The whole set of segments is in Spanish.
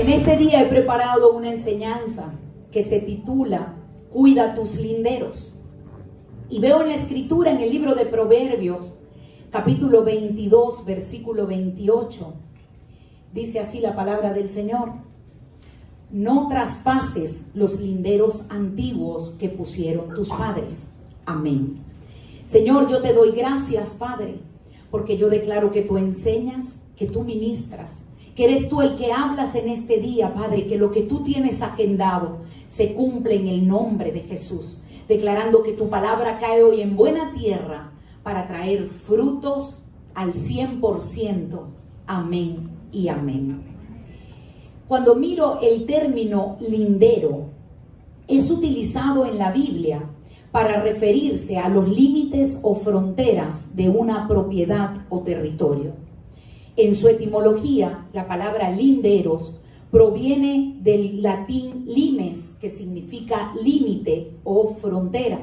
En este día he preparado una enseñanza que se titula Cuida tus linderos. Y veo en la escritura, en el libro de Proverbios, capítulo 22, versículo 28. Dice así la palabra del Señor: no traspases los linderos antiguos que pusieron tus padres. Amén. Señor, yo te doy gracias, Padre, porque yo declaro que tú enseñas, que tú ministras, que eres tú el que hablas en este día, Padre, que lo que tú tienes agendado se cumple en el nombre de Jesús, declarando que tu palabra cae hoy en buena tierra para traer frutos al 100%. Amén y amén. Cuando miro el término lindero, es utilizado en la Biblia para referirse a los límites o fronteras de una propiedad o territorio. En su etimología, la palabra linderos proviene del latín limes, que significa límite o frontera.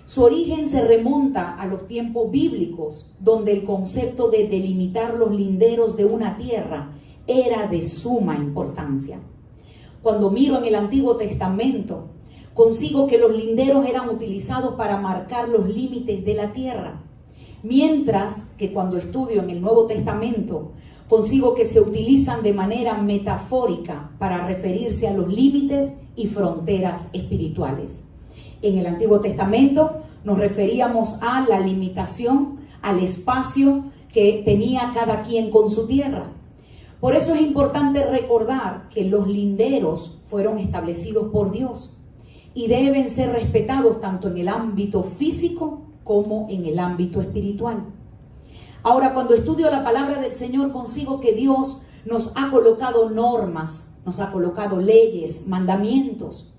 Su origen se remonta a los tiempos bíblicos, donde el concepto de delimitar los linderos de una tierra era de suma importancia. Cuando miro en el Antiguo Testamento, consigo que los linderos eran utilizados para marcar los límites de la tierra, mientras que cuando estudio en el Nuevo Testamento, consigo que se utilizan de manera metafórica para referirse a los límites y fronteras espirituales. En el Antiguo Testamento nos referíamos a la limitación, al espacio que tenía cada quien con su tierra. Por eso es importante recordar que los linderos fueron establecidos por Dios y deben ser respetados tanto en el ámbito físico como en el ámbito espiritual. Ahora, cuando estudio la palabra del Señor, consigo que Dios nos ha colocado normas, nos ha colocado leyes, mandamientos.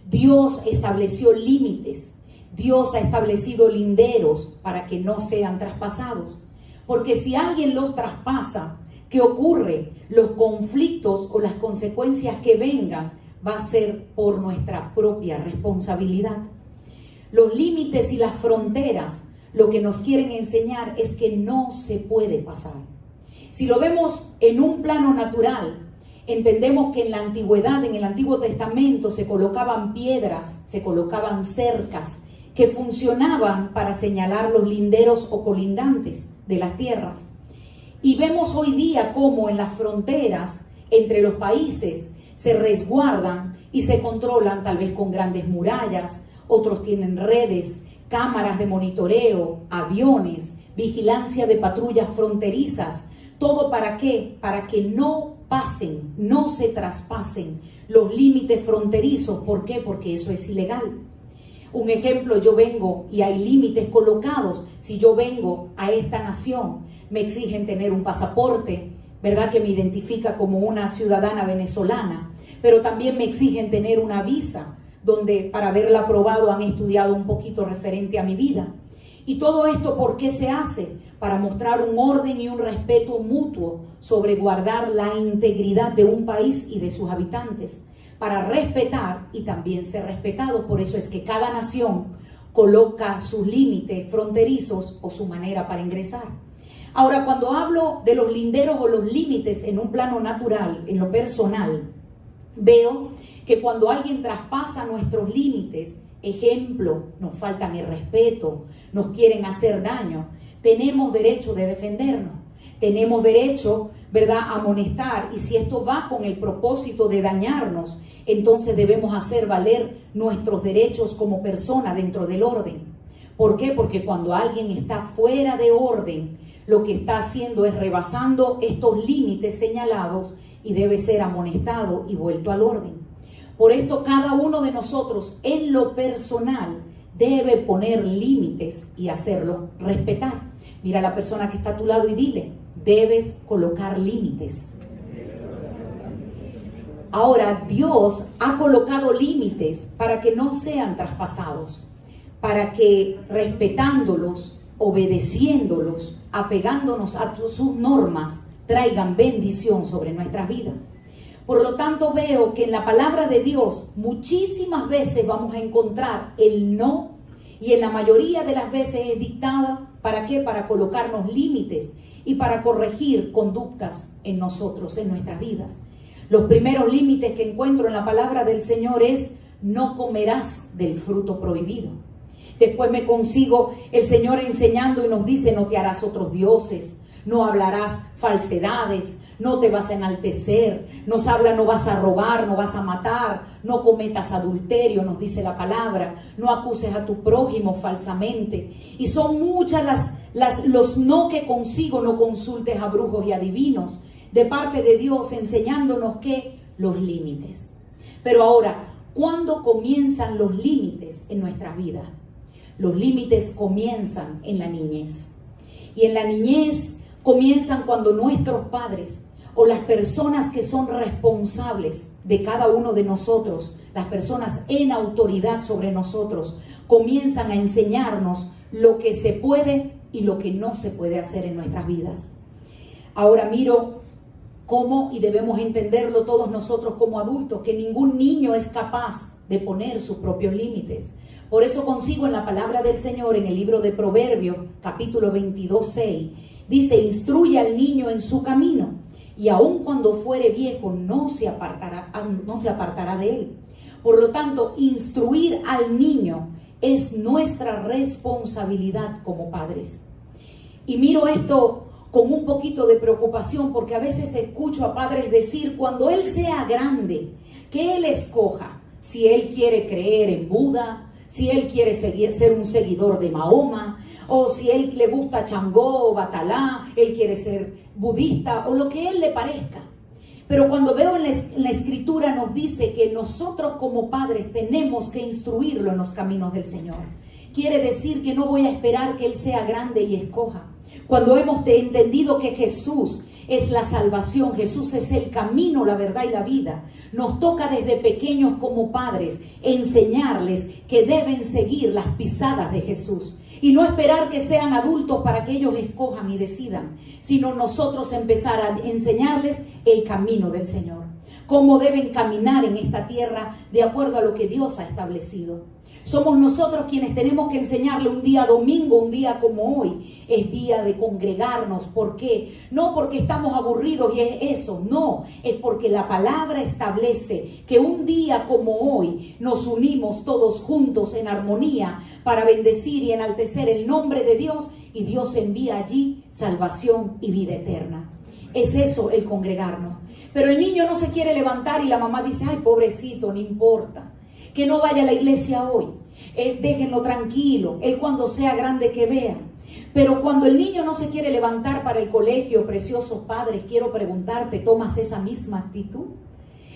Dios estableció límites, Dios ha establecido linderos para que no sean traspasados. Porque si alguien los traspasa, ¿qué ocurre? Los conflictos o las consecuencias que vengan va a ser por nuestra propia responsabilidad. Los límites y las fronteras lo que nos quieren enseñar es que no se puede pasar. Si lo vemos en un plano natural, entendemos que en la antigüedad, en el Antiguo Testamento, se colocaban piedras, se colocaban cercas que funcionaban para señalar los linderos o colindantes de las tierras. Y vemos hoy día cómo en las fronteras entre los países se resguardan y se controlan tal vez con grandes murallas, otros tienen redes, cámaras de monitoreo, aviones, vigilancia de patrullas fronterizas. ¿Todo para qué? Para que no pasen, no se traspasen los límites fronterizos. ¿Por qué? Porque eso es ilegal. Un ejemplo, yo vengo y hay límites colocados. Si yo vengo a esta nación, me exigen tener un pasaporte, ¿verdad?, que me identifica como una ciudadana venezolana, pero también me exigen tener una visa, donde para haberla aprobado han estudiado un poquito referente a mi vida. Y todo esto, ¿por qué se hace? Para mostrar un orden y un respeto mutuo sobre guardar la integridad de un país y de sus habitantes, para respetar y también ser respetados. Por eso es que cada nación coloca sus límites fronterizos o su manera para ingresar. Ahora, cuando hablo de los linderos o los límites en un plano natural, en lo personal, veo que cuando alguien traspasa nuestros límites, ejemplo, nos faltan el respeto, nos quieren hacer daño, tenemos derecho de defendernos, tenemos derecho, ¿verdad?, a amonestar, y si esto va con el propósito de dañarnos, entonces debemos hacer valer nuestros derechos como persona dentro del orden. ¿Por qué? Porque cuando alguien está fuera de orden, lo que está haciendo es rebasando estos límites señalados y debe ser amonestado y vuelto al orden. Por esto, cada uno de nosotros en lo personal debe poner límites y hacerlos respetar. Mira a la persona que está a tu lado y dile: debes colocar límites. Ahora, Dios ha colocado límites para que no sean traspasados, para que respetándolos, obedeciéndolos, apegándonos a sus normas, traigan bendición sobre nuestras vidas. Por lo tanto, veo que en la palabra de Dios muchísimas veces vamos a encontrar el no, y en la mayoría de las veces es dictada, ¿para qué? Para colocarnos límites y para corregir conductas en nosotros, en nuestras vidas. Los primeros límites que encuentro en la palabra del Señor es: no comerás del fruto prohibido. Después me consigo el Señor enseñando y nos dice: no te harás otros dioses, no hablarás falsedades, no te vas a enaltecer, nos habla: no vas a robar, no vas a matar, no cometas adulterio, nos dice la palabra, no acuses a tu prójimo falsamente. Y son muchas los no que consigo: no consultes a brujos y adivinos, de parte de Dios enseñándonos que los límites. Pero ahora, ¿cuándo comienzan los límites en nuestra vida? Los límites comienzan en la niñez. Y en la niñez comienzan cuando nuestros padres o las personas que son responsables de cada uno de nosotros, las personas en autoridad sobre nosotros, comienzan a enseñarnos lo que se puede y lo que no se puede hacer en nuestras vidas. Ahora miro cómo, y debemos entenderlo todos nosotros como adultos, que ningún niño es capaz de poner sus propios límites. Por eso consigo en la palabra del Señor, en el libro de Proverbios, capítulo 22:6, dice: instruye al niño en su camino, y aun cuando fuere viejo no se apartará de él. Por lo tanto, instruir al niño es nuestra responsabilidad como padres. Y miro esto con un poquito de preocupación, porque a veces escucho a padres decir: cuando él sea grande, que él escoja si él quiere creer en Buda, si él quiere ser un seguidor de Mahoma, o si él le gusta Changó o Batalá, él quiere ser budista o lo que él le parezca. Pero cuando veo en la escritura nos dice que nosotros como padres tenemos que instruirlo en los caminos del Señor. Quiere decir que no voy a esperar que él sea grande y escoja. Cuando hemos entendido que Jesús es la salvación, Jesús es el camino, la verdad y la vida, nos toca desde pequeños como padres enseñarles que deben seguir las pisadas de Jesús y no esperar que sean adultos para que ellos escojan y decidan, sino nosotros empezar a enseñarles el camino del Señor, cómo deben caminar en esta tierra de acuerdo a lo que Dios ha establecido. Somos nosotros quienes tenemos que enseñarle. Un día domingo, un día como hoy, es día de congregarnos. ¿Por qué? No porque estamos aburridos y es eso, no. Es porque la palabra establece que un día como hoy nos unimos todos juntos en armonía para bendecir y enaltecer el nombre de Dios, y Dios envía allí salvación y vida eterna. Es eso el congregarnos. Pero el niño no se quiere levantar y la mamá dice: ay, pobrecito, no importa, que no vaya a la iglesia hoy, déjenlo tranquilo, él cuando sea grande que vea. Pero cuando el niño no se quiere levantar para el colegio, preciosos padres, quiero preguntarte: ¿tomas esa misma actitud?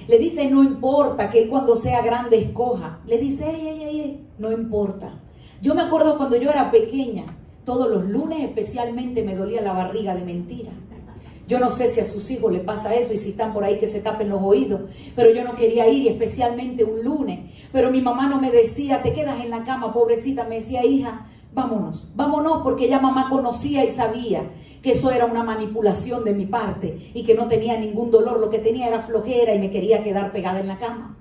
Le dice: no importa, que él cuando sea grande escoja. Le dice: no importa. Yo me acuerdo cuando yo era pequeña, todos los lunes especialmente me dolía la barriga de mentira. Yo no sé si a sus hijos les pasa eso y si están por ahí que se tapen los oídos, pero yo no quería ir, y especialmente un lunes. Pero mi mamá no me decía: te quedas en la cama, pobrecita. Me decía: hija, vámonos, porque ya mamá conocía y sabía que eso era una manipulación de mi parte y que no tenía ningún dolor, lo que tenía era flojera y me quería quedar pegada en la cama.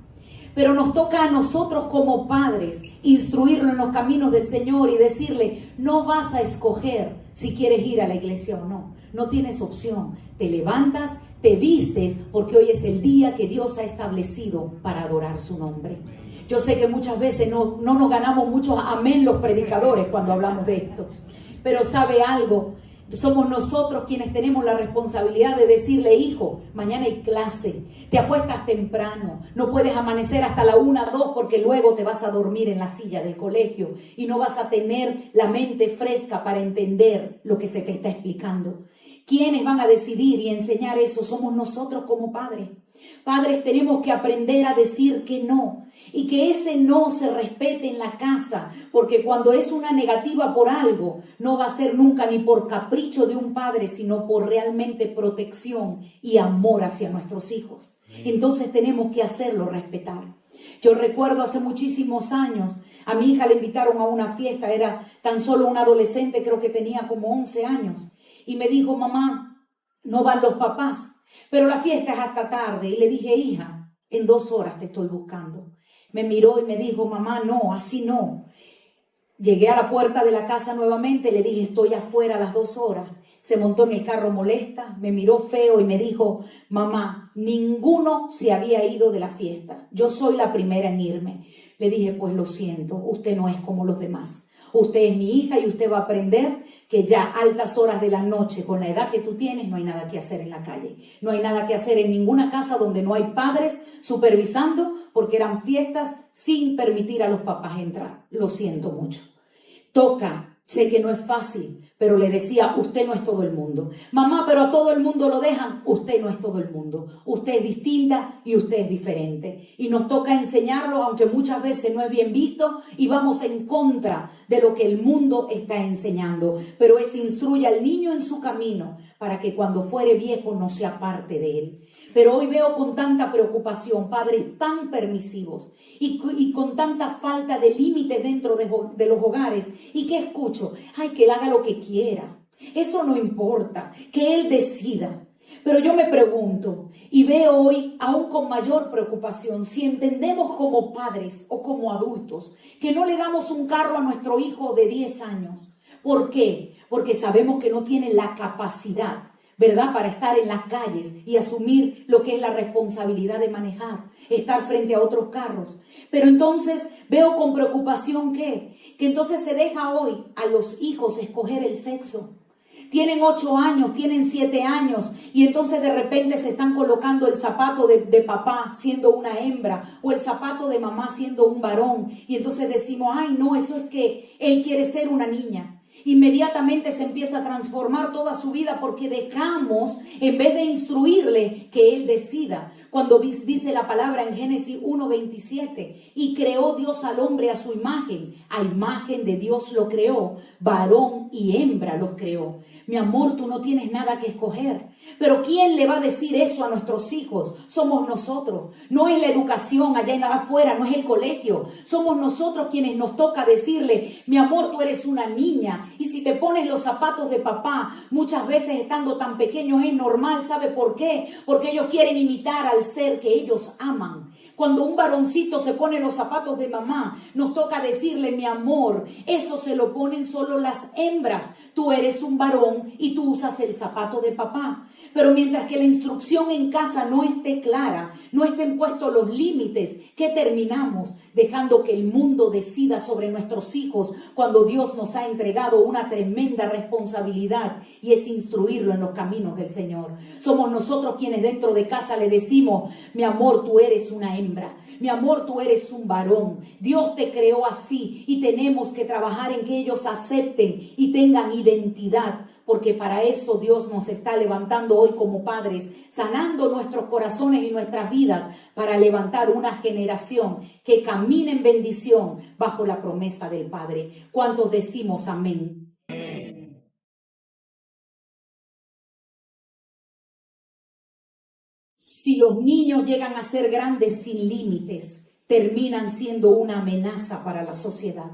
Pero nos toca a nosotros como padres instruirlo en los caminos del Señor y decirle: no vas a escoger si quieres ir a la iglesia o no. No tienes opción. Te levantas, te vistes, porque hoy es el día que Dios ha establecido para adorar su nombre. Yo sé que muchas veces no nos ganamos muchos amén los predicadores cuando hablamos de esto. Pero ¿sabe algo? Somos nosotros quienes tenemos la responsabilidad de decirle: hijo, mañana hay clase, te acuestas temprano, no puedes amanecer hasta la 1, 2, porque luego te vas a dormir en la silla del colegio y no vas a tener la mente fresca para entender lo que se te está explicando. ¿Quiénes van a decidir y enseñar eso? Somos nosotros como padres. Padres, tenemos que aprender a decir que no, y que ese no se respete en la casa, porque cuando es una negativa por algo, no va a ser nunca ni por capricho de un padre, sino por realmente protección y amor hacia nuestros hijos. Entonces tenemos que hacerlo respetar. Yo recuerdo hace muchísimos años, a mi hija le invitaron a una fiesta, era tan solo una adolescente, creo que tenía como 11 años, y me dijo: mamá, no van los papás, pero la fiesta es hasta tarde. Y le dije: hija, en 2 horas te estoy buscando. Me miró y me dijo: mamá, no, así no. Llegué a la puerta de la casa nuevamente, le dije, estoy afuera a las 2 horas. Se montó en el carro molesta, me miró feo y me dijo, mamá, ninguno se había ido de la fiesta. Yo soy la primera en irme. Le dije, pues lo siento, usted no es como los demás. Usted es mi hija y usted va a aprender que ya a altas horas de la noche, con la edad que tú tienes, no hay nada que hacer en la calle. No hay nada que hacer en ninguna casa donde no hay padres supervisando, porque eran fiestas sin permitir a los papás entrar. Lo siento mucho. Toca, sé que no es fácil, pero le decía, usted no es todo el mundo. Mamá, pero a todo el mundo lo dejan. Usted no es todo el mundo. Usted es distinta y usted es diferente. Y nos toca enseñarlo, aunque muchas veces no es bien visto y vamos en contra de lo que el mundo está enseñando. Pero es instruye al niño en su camino para que cuando fuere viejo no se aparte de él. Pero hoy veo con tanta preocupación padres tan permisivos y con tanta falta de límites dentro de los hogares. ¿Y qué escucho? Ay, que él haga lo que quiera. Eso no importa, que él decida. Pero yo me pregunto y veo hoy aún con mayor preocupación si entendemos como padres o como adultos que no le damos un carro a nuestro hijo de 10 años. ¿Por qué? Porque sabemos que no tiene la capacidad, ¿verdad?, para estar en las calles y asumir lo que es la responsabilidad de manejar, estar frente a otros carros. Pero entonces veo con preocupación que entonces se deja hoy a los hijos escoger el sexo. Tienen 8 años, tienen 7 años y entonces de repente se están colocando el zapato de papá siendo una hembra o el zapato de mamá siendo un varón. Y entonces decimos, ay no, eso es que él quiere ser una niña. Inmediatamente se empieza a transformar toda su vida porque dejamos, en vez de instruirle, que él decida. Cuando dice la palabra en Génesis 1:27, y creó Dios al hombre a su imagen, a imagen de Dios lo creó, varón y hembra los creó. Mi amor, tú no tienes nada que escoger. Pero ¿quién le va a decir eso a nuestros hijos? Somos nosotros. No es la educación allá en afuera, no es el colegio. Somos nosotros quienes nos toca decirle, mi amor, tú eres una niña. Y si te pones los zapatos de papá, muchas veces estando tan pequeños es normal. ¿Sabe por qué? Porque ellos quieren imitar al ser que ellos aman. Cuando un varoncito se pone los zapatos de mamá, nos toca decirle, mi amor, eso se lo ponen solo las hembras. Tú eres un varón y tú usas el zapato de papá. Pero mientras que la instrucción en casa no esté clara, no estén puestos los límites, ¿qué terminamos? Dejando que el mundo decida sobre nuestros hijos cuando Dios nos ha entregado una tremenda responsabilidad y es instruirlo en los caminos del Señor. Somos nosotros quienes dentro de casa le decimos, mi amor, tú eres una hembra, mi amor, tú eres un varón. Dios te creó así y tenemos que trabajar en que ellos acepten y tengan identidad. Porque para eso Dios nos está levantando hoy como padres, sanando nuestros corazones y nuestras vidas para levantar una generación que camine en bendición bajo la promesa del Padre. ¿Cuántos decimos amén? Si los niños llegan a ser grandes sin límites, terminan siendo una amenaza para la sociedad.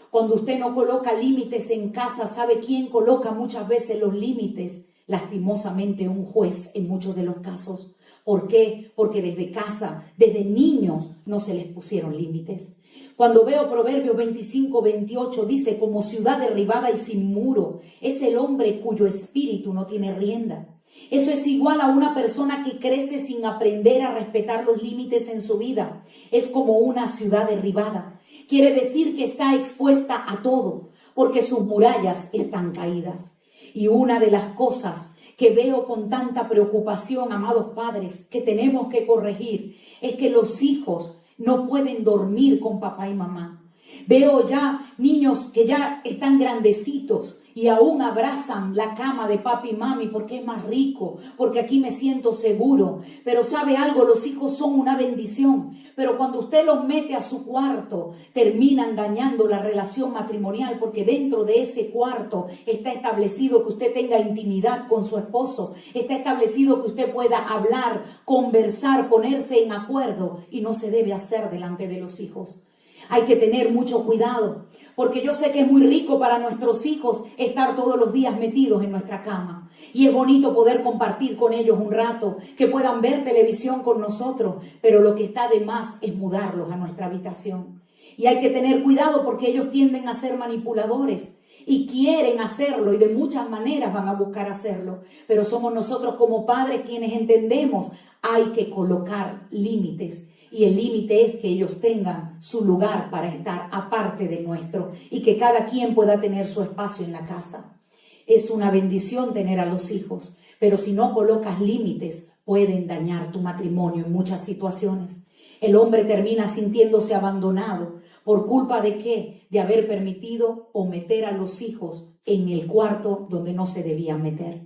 Cuando usted no coloca límites en casa, ¿sabe quién coloca muchas veces los límites? Lastimosamente un juez en muchos de los casos. ¿Por qué? Porque desde casa, desde niños, no se les pusieron límites. Cuando veo Proverbios 25:28, dice, como ciudad derribada y sin muro, es el hombre cuyo espíritu no tiene rienda. Eso es igual a una persona que crece sin aprender a respetar los límites en su vida. Es como una ciudad derribada. Quiere decir que está expuesta a todo, porque sus murallas están caídas. Y una de las cosas que veo con tanta preocupación, amados padres, que tenemos que corregir, es que los hijos no pueden dormir con papá y mamá. Veo ya niños que ya están grandecitos y aún abrazan la cama de papi y mami porque es más rico, porque aquí me siento seguro. Pero ¿sabe algo? Los hijos son una bendición. Pero cuando usted los mete a su cuarto, terminan dañando la relación matrimonial porque dentro de ese cuarto está establecido que usted tenga intimidad con su esposo. Está establecido que usted pueda hablar, conversar, ponerse en acuerdo y no se debe hacer delante de los hijos. Hay que tener mucho cuidado, porque yo sé que es muy rico para nuestros hijos estar todos los días metidos en nuestra cama. Y es bonito poder compartir con ellos un rato, que puedan ver televisión con nosotros, pero lo que está de más es mudarlos a nuestra habitación. Y hay que tener cuidado porque ellos tienden a ser manipuladores y quieren hacerlo y de muchas maneras van a buscar hacerlo. Pero somos nosotros como padres quienes entendemos, hay que colocar límites. Y el límite es que ellos tengan su lugar para estar aparte del nuestro y que cada quien pueda tener su espacio en la casa. Es una bendición tener a los hijos, pero si no colocas límites, pueden dañar tu matrimonio en muchas situaciones. El hombre termina sintiéndose abandonado. ¿Por culpa de qué? De haber permitido o meter a los hijos en el cuarto donde no se debían meter.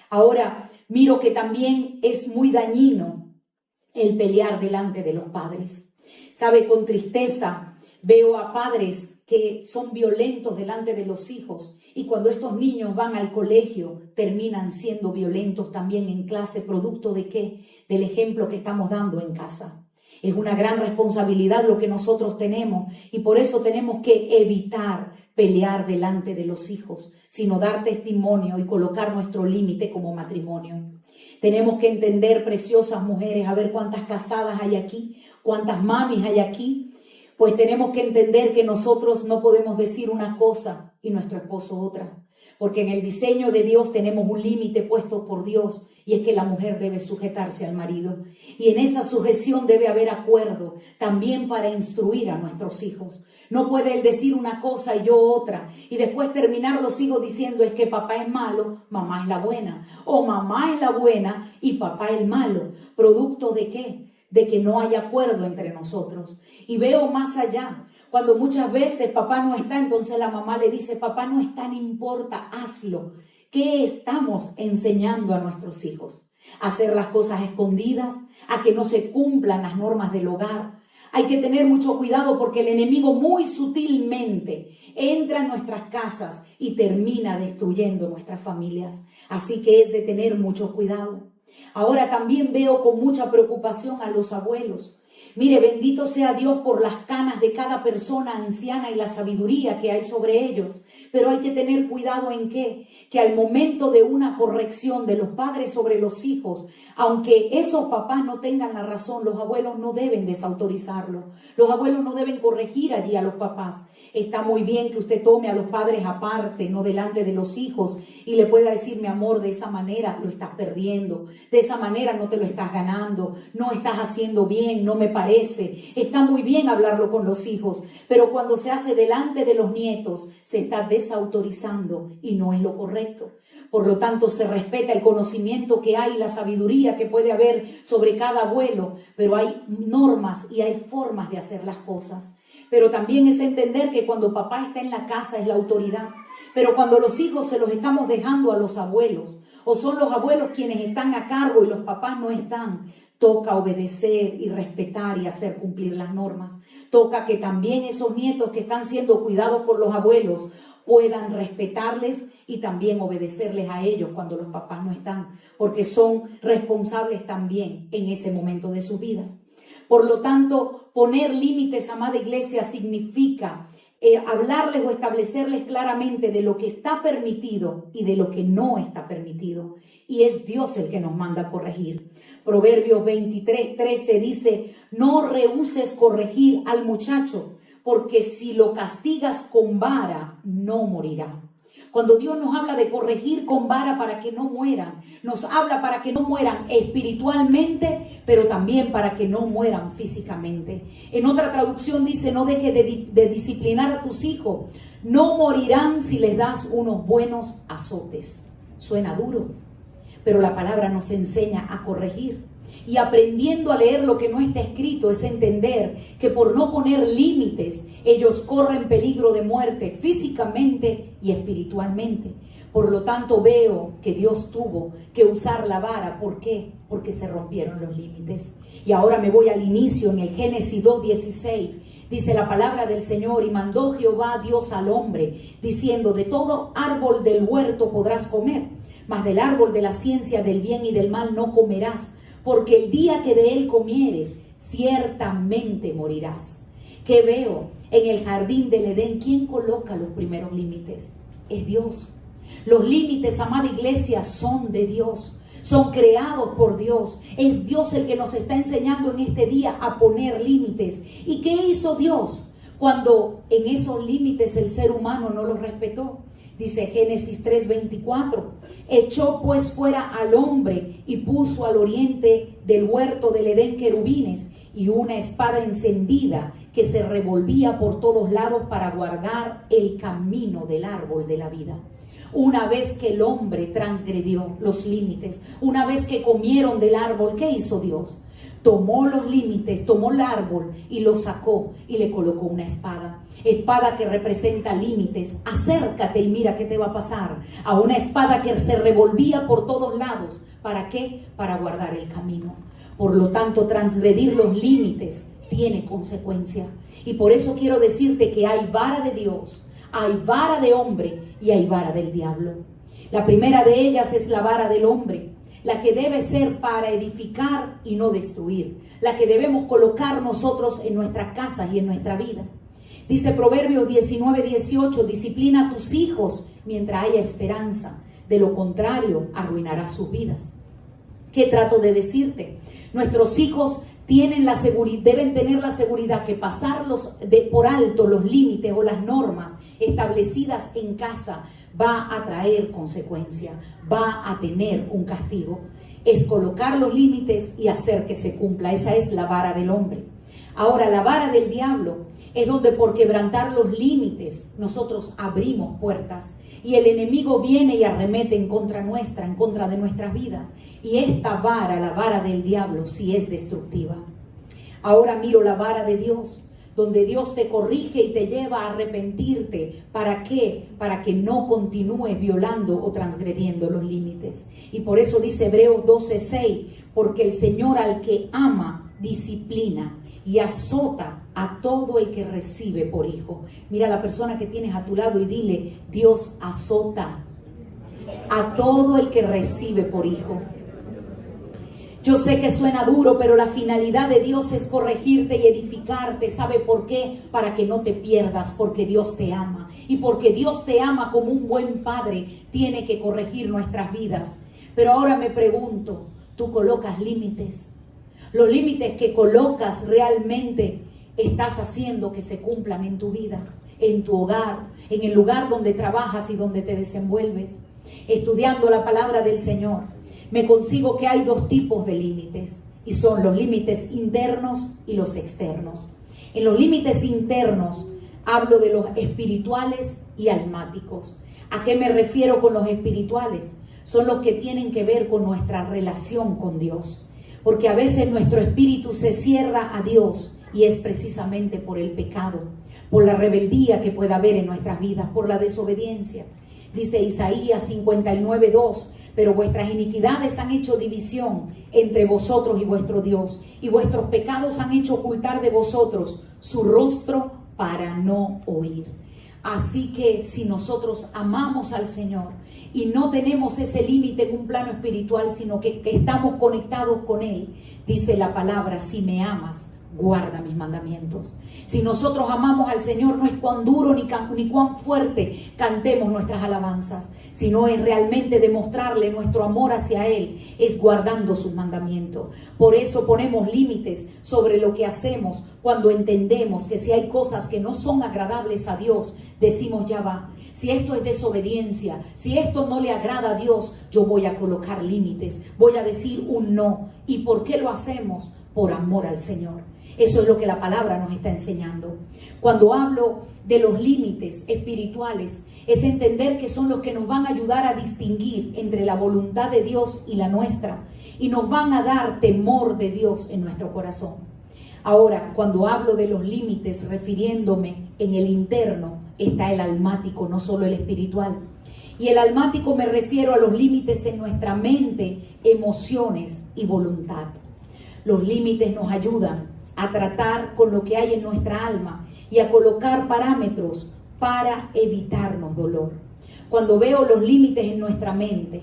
Ahora, miro que también es muy dañino el pelear delante de los padres. ¿Sabe? Con tristeza veo a padres que son violentos delante de los hijos y cuando estos niños van al colegio terminan siendo violentos también en clase. ¿Producto de qué? Del ejemplo que estamos dando en casa. Es una gran responsabilidad lo que nosotros tenemos y por eso tenemos que evitar pelear delante de los hijos, sino dar testimonio y colocar nuestro límite como matrimonio. Tenemos que entender, preciosas mujeres, a ver cuántas casadas hay aquí, cuántas mamis hay aquí, pues tenemos que entender que nosotros no podemos decir una cosa y nuestro esposo otra, porque en el diseño de Dios tenemos un límite puesto por Dios y es que la mujer debe sujetarse al marido y en esa sujeción debe haber acuerdo también para instruir a nuestros hijos. No puede él decir una cosa y yo otra y después terminar los hijos diciendo es que papá es malo, mamá es la buena o mamá es la buena y papá es el malo. ¿Producto de qué? De que no hay acuerdo entre nosotros. Y veo más allá. Cuando muchas veces papá no está, entonces la mamá le dice, papá no está, no importa, hazlo. ¿Qué estamos enseñando a nuestros hijos? A hacer las cosas escondidas, a que no se cumplan las normas del hogar. Hay que tener mucho cuidado porque el enemigo muy sutilmente entra en nuestras casas y termina destruyendo nuestras familias. Así que es de tener mucho cuidado. Ahora también veo con mucha preocupación a los abuelos. Mire, bendito sea Dios por las canas de cada persona anciana y la sabiduría que hay sobre ellos. Pero hay que tener cuidado en qué, que al momento de una corrección de los padres sobre los hijos, aunque esos papás no tengan la razón, los abuelos no deben desautorizarlo. Los abuelos no deben corregir allí a los papás. Está muy bien que usted tome a los padres aparte, no delante de los hijos, y le pueda decir, mi amor, de esa manera lo estás perdiendo, de esa manera no te lo estás ganando, no estás haciendo bien, no me parece. Está muy bien hablarlo con los hijos, pero cuando se hace delante de los nietos, se está desautorizando y no es lo correcto. Por lo tanto, se respeta el conocimiento que hay, la sabiduría que puede haber sobre cada abuelo, pero hay normas y hay formas de hacer las cosas. Pero también es entender que cuando papá está en la casa es la autoridad, pero cuando los hijos se los estamos dejando a los abuelos, o son los abuelos quienes están a cargo y los papás no están, toca obedecer y respetar y hacer cumplir las normas. Toca que también esos nietos que están siendo cuidados por los abuelos puedan respetarles y también obedecerles a ellos cuando los papás no están, porque son responsables también en ese momento de sus vidas. Por lo tanto, poner límites, amada iglesia, significa hablarles o establecerles claramente de lo que está permitido y de lo que no está permitido. Y es Dios el que nos manda a corregir. Proverbios 23:13 dice, no rehúses corregir al muchacho, porque si lo castigas con vara, no morirá. Cuando Dios nos habla de corregir con vara para que no mueran, nos habla para que no mueran espiritualmente, pero también para que no mueran físicamente. En otra traducción dice, no dejes de disciplinar a tus hijos. No morirán si les das unos buenos azotes. Suena duro, pero la palabra nos enseña a corregir. Y aprendiendo a leer lo que no está escrito es entender que por no poner límites, ellos corren peligro de muerte físicamente y espiritualmente. Por lo tanto, veo que Dios tuvo que usar la vara. ¿Por qué? Porque se rompieron los límites. Y ahora me voy al inicio, en el Génesis 2:16. Dice la palabra del Señor, y mandó Jehová Dios al hombre, diciendo, de todo árbol del huerto podrás comer, mas del árbol de la ciencia del bien y del mal no comerás, porque el día que de él comieres, ciertamente morirás. ¿Qué veo? En el jardín del Edén, ¿quién coloca los primeros límites? Es Dios. Los límites, amada iglesia, son de Dios. Son creados por Dios. Es Dios el que nos está enseñando en este día a poner límites. ¿Y qué hizo Dios? cuando en esos límites el ser humano no los respetó. Dice Génesis 3:24, echó pues fuera al hombre y puso al oriente del huerto del Edén querubines y una espada encendida que se revolvía por todos lados para guardar el camino del árbol de la vida. Una vez que el hombre transgredió los límites, una vez que comieron del árbol, ¿qué hizo Dios? Tomó los límites, tomó el árbol y lo sacó y le colocó una espada. Espada que representa límites. Acércate y mira qué te va a pasar. A una espada que se revolvía por todos lados. ¿Para qué? Para guardar el camino. Por lo tanto, transgredir los límites tiene consecuencia. Y por eso quiero decirte que hay vara de Dios, hay vara de hombre y hay vara del diablo. La primera de ellas es la vara del hombre, la que debe ser para edificar y no destruir, la que debemos colocar nosotros en nuestras casas y en nuestra vida. Dice Proverbios 19:18, disciplina a tus hijos mientras haya esperanza, de lo contrario arruinarás sus vidas. ¿Qué trato de decirte? Nuestros hijos deben tener la seguridad que pasarlos por alto los límites o las normas establecidas en casa va a traer consecuencia, va a tener un castigo. Es colocar los límites y hacer que se cumpla. Esa es la vara del hombre. Ahora, la vara del diablo es donde por quebrantar los límites nosotros abrimos puertas y el enemigo viene y arremete en contra de nuestras vidas. Y esta vara, la vara del diablo, sí es destructiva. Ahora miro la vara de Dios, donde Dios te corrige y te lleva a arrepentirte. ¿Para qué? Para que no continúes violando o transgrediendo los límites. Y por eso dice Hebreos 12:6, porque el Señor al que ama disciplina y azota a todo el que recibe por hijo. Mira a la persona que tienes a tu lado y dile, Dios azota a todo el que recibe por hijo. Yo sé que suena duro, pero la finalidad de Dios es corregirte y edificarte. ¿Sabe por qué? Para que no te pierdas, porque Dios te ama. Y porque Dios te ama como un buen padre, tiene que corregir nuestras vidas. Pero ahora me pregunto, ¿tú colocas límites? Los límites que colocas realmente estás haciendo que se cumplan en tu vida, en tu hogar, en el lugar donde trabajas y donde te desenvuelves. Estudiando la palabra del Señor, me consigo que hay dos tipos de límites y son los límites internos y los externos. En los límites internos hablo de los espirituales y almáticos. ¿A qué me refiero con los espirituales? Son los que tienen que ver con nuestra relación con Dios. Porque a veces nuestro espíritu se cierra a Dios y es precisamente por el pecado, por la rebeldía que pueda haber en nuestras vidas, por la desobediencia. Dice Isaías 59:2, pero vuestras iniquidades han hecho división entre vosotros y vuestro Dios, y vuestros pecados han hecho ocultar de vosotros su rostro para no oír. Así que si nosotros amamos al Señor y no tenemos ese límite en un plano espiritual, sino que estamos conectados con Él, dice la palabra, si me amas, guarda mis mandamientos. Si nosotros amamos al Señor, no es cuán duro ni cuán fuerte cantemos nuestras alabanzas, sino es realmente demostrarle nuestro amor hacia Él, es guardando sus mandamientos. Por eso ponemos límites sobre lo que hacemos cuando entendemos que si hay cosas que no son agradables a Dios, decimos ya va. Si esto es desobediencia, si esto no le agrada a Dios, yo voy a colocar límites, voy a decir un no. ¿Y por qué lo hacemos? Por amor al Señor. Eso es lo que la palabra nos está enseñando. Cuando hablo de los límites espirituales, es entender que son los que nos van a ayudar a distinguir entre la voluntad de Dios y la nuestra, y nos van a dar temor de Dios en nuestro corazón. Ahora, cuando hablo de los límites, refiriéndome en el interno, está el almático, no solo el espiritual. Y el almático me refiero a los límites en nuestra mente, emociones y voluntad. Los límites nos ayudan a tratar con lo que hay en nuestra alma y a colocar parámetros para evitarnos dolor. Cuando veo los límites en nuestra mente,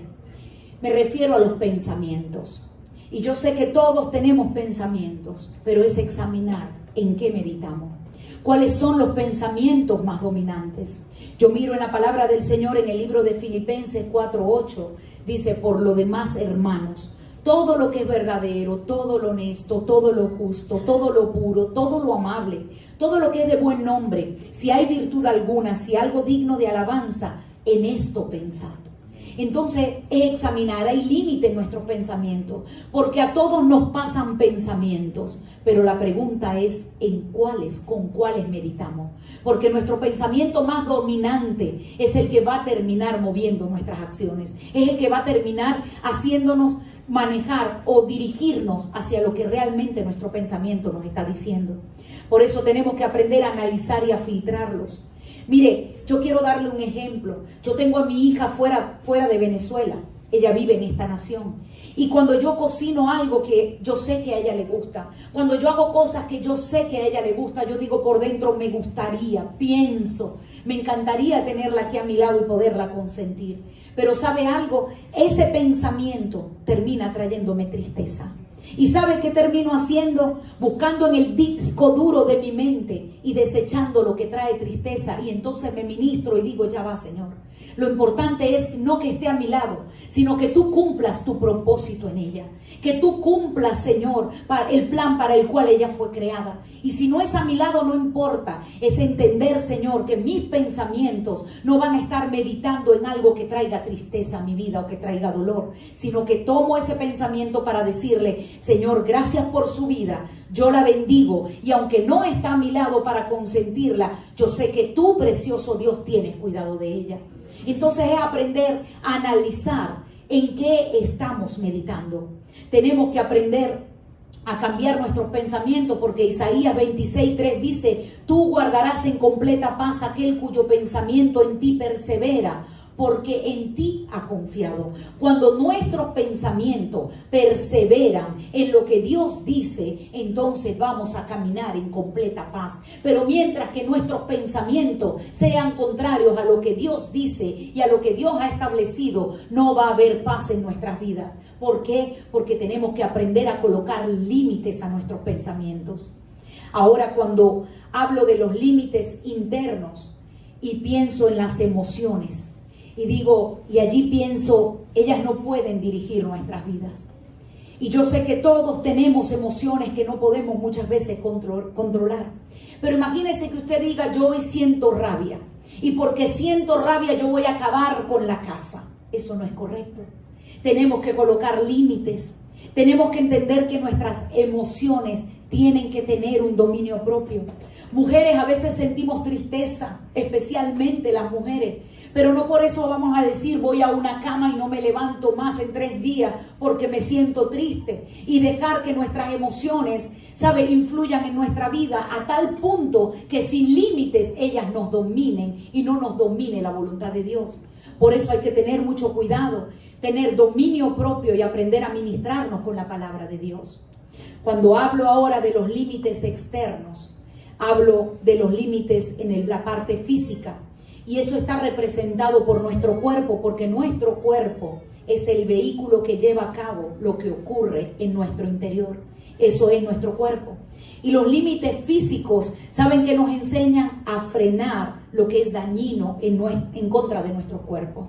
me refiero a los pensamientos. Y yo sé que todos tenemos pensamientos, pero es examinar en qué meditamos. ¿Cuáles son los pensamientos más dominantes? Yo miro en la palabra del Señor en el libro de Filipenses 4:8, dice, por lo demás, hermanos, todo lo que es verdadero, todo lo honesto, todo lo justo, todo lo puro, todo lo amable, todo lo que es de buen nombre, si hay virtud alguna, si algo digno de alabanza, en esto pensad. Entonces es examinar, hay límite en nuestros pensamientos, porque a todos nos pasan pensamientos, pero la pregunta es con cuáles meditamos, porque nuestro pensamiento más dominante es el que va a terminar moviendo nuestras acciones, es el que va a terminar haciéndonos manejar o dirigirnos hacia lo que realmente nuestro pensamiento nos está diciendo. Por eso tenemos que aprender a analizar y a filtrarlos. Mire, yo quiero darle un ejemplo. Yo tengo a mi hija fuera de Venezuela. Ella vive en esta nación. Y cuando yo cocino algo que yo sé que a ella le gusta, cuando yo hago cosas que yo sé que a ella le gusta, yo digo por dentro, me gustaría, pienso, me encantaría tenerla aquí a mi lado y poderla consentir. Pero ¿sabe algo? Ese pensamiento termina trayéndome tristeza. ¿Y sabe qué termino haciendo? Buscando en el disco duro de mi mente y desechando lo que trae tristeza. Y entonces me ministro y digo, ya va, Señor. Lo importante es no que esté a mi lado, sino que tú cumplas tu propósito en ella. Que tú cumplas, Señor, el plan para el cual ella fue creada. Y si no es a mi lado, no importa. Es entender, Señor, que mis pensamientos no van a estar meditando en algo que traiga tristeza a mi vida o que traiga dolor, sino que tomo ese pensamiento para decirle, Señor, gracias por su vida, yo la bendigo, y aunque no está a mi lado para consentirla, yo sé que tú, precioso Dios, tienes cuidado de ella. Entonces es aprender a analizar en qué estamos meditando. Tenemos que aprender a cambiar nuestros pensamientos, porque Isaías 26:3 dice, tú guardarás en completa paz aquel cuyo pensamiento en ti persevera, porque en ti ha confiado. Cuando nuestros pensamientos perseveran en lo que Dios dice, entonces vamos a caminar en completa paz. Pero mientras que nuestros pensamientos sean contrarios a lo que Dios dice y a lo que Dios ha establecido, no va a haber paz en nuestras vidas. ¿Por qué? Porque tenemos que aprender a colocar límites a nuestros pensamientos. Ahora, cuando hablo de los límites internos y pienso en las emociones, y digo, y allí pienso, ellas no pueden dirigir nuestras vidas. Y yo sé que todos tenemos emociones que no podemos muchas veces controlar. Pero imagínese que usted diga, yo hoy siento rabia. Y porque siento rabia yo voy a acabar con la casa. Eso no es correcto. Tenemos que colocar límites. Tenemos que entender que nuestras emociones tienen que tener un dominio propio. Mujeres, a veces sentimos tristeza, especialmente las mujeres. Pero no por eso vamos a decir, voy a una cama y no me levanto más en 3 días porque me siento triste. Y dejar que nuestras emociones, influyan en nuestra vida a tal punto que sin límites ellas nos dominen y no nos domine la voluntad de Dios. Por eso hay que tener mucho cuidado, tener dominio propio y aprender a ministrarnos con la palabra de Dios. Cuando hablo ahora de los límites externos, hablo de los límites en la parte física. Y eso está representado por nuestro cuerpo, porque nuestro cuerpo es el vehículo que lleva a cabo lo que ocurre en nuestro interior. Eso es nuestro cuerpo. Y los límites físicos, ¿saben qué nos enseñan? A frenar lo que es dañino en contra de nuestro cuerpo.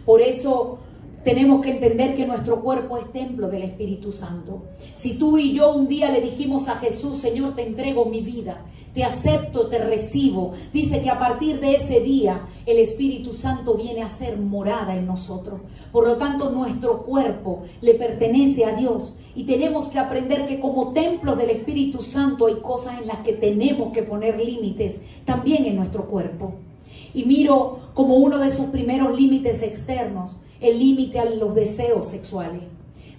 Por eso tenemos que entender que nuestro cuerpo es templo del Espíritu Santo. Si tú y yo un día le dijimos a Jesús, Señor, te entrego mi vida, te acepto, te recibo, dice que a partir de ese día el Espíritu Santo viene a ser morada en nosotros. Por lo tanto, nuestro cuerpo le pertenece a Dios y tenemos que aprender que como templos del Espíritu Santo hay cosas en las que tenemos que poner límites también en nuestro cuerpo. Y miro como uno de sus primeros límites externos el límite a los deseos sexuales.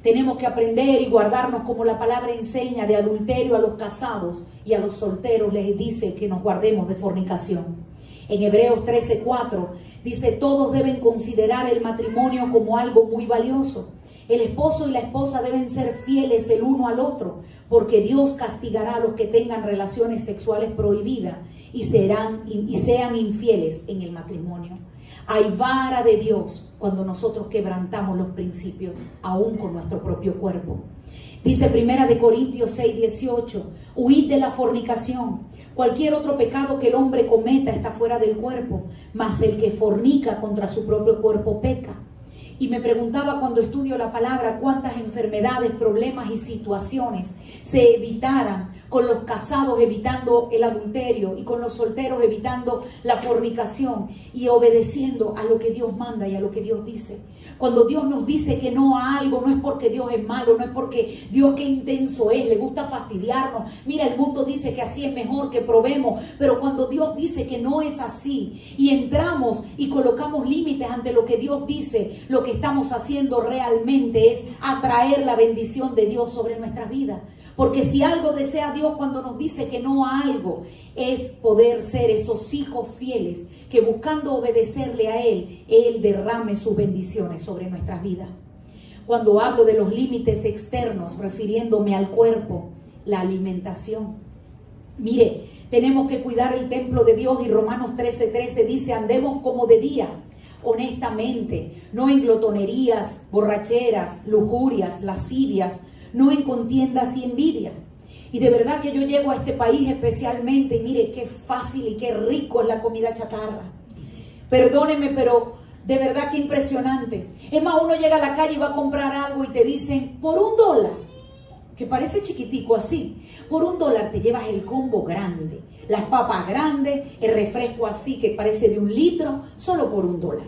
Tenemos que aprender y guardarnos, como la palabra enseña, de adulterio a los casados, y a los solteros les dice que nos guardemos de fornicación. En Hebreos 13:4 dice, todos deben considerar el matrimonio como algo muy valioso. El esposo y la esposa deben ser fieles el uno al otro, porque Dios castigará a los que tengan relaciones sexuales prohibidas y sean infieles en el matrimonio. Hay vara de Dios cuando nosotros quebrantamos los principios, aún con nuestro propio cuerpo. Dice 1 Corintios 6:18, huid de la fornicación. Cualquier otro pecado que el hombre cometa está fuera del cuerpo, mas el que fornica contra su propio cuerpo peca. Y me preguntaba cuando estudio la palabra cuántas enfermedades, problemas y situaciones se evitaran con los casados evitando el adulterio y con los solteros evitando la fornicación y obedeciendo a lo que Dios manda y a lo que Dios dice. Cuando Dios nos dice que no a algo, no es porque Dios es malo, no es porque Dios qué intenso es, le gusta fastidiarnos. Mira, el mundo dice que así es mejor, que probemos, pero cuando Dios dice que no es así y entramos y colocamos límites ante lo que Dios dice, lo que estamos haciendo realmente es atraer la bendición de Dios sobre nuestras vidas. Porque si algo desea Dios cuando nos dice que no a algo, es poder ser esos hijos fieles que buscando obedecerle a Él derrame sus bendiciones sobre nuestras vidas. Cuando hablo de los límites externos, refiriéndome al cuerpo, la alimentación. Mire, tenemos que cuidar el templo de Dios y Romanos 13:13 dice, andemos como de día, honestamente, no en glotonerías, borracheras, lujurias, lascivias, no en contiendas y envidia. Y de verdad que yo llego a este país especialmente y mire qué fácil y qué rico es la comida chatarra. Perdóneme, pero de verdad que impresionante. Es más, uno llega a la calle y va a comprar algo y te dicen, por $1, que parece chiquitico así, por $1 te llevas el combo grande, las papas grandes, el refresco así que parece de 1 litro, solo por $1.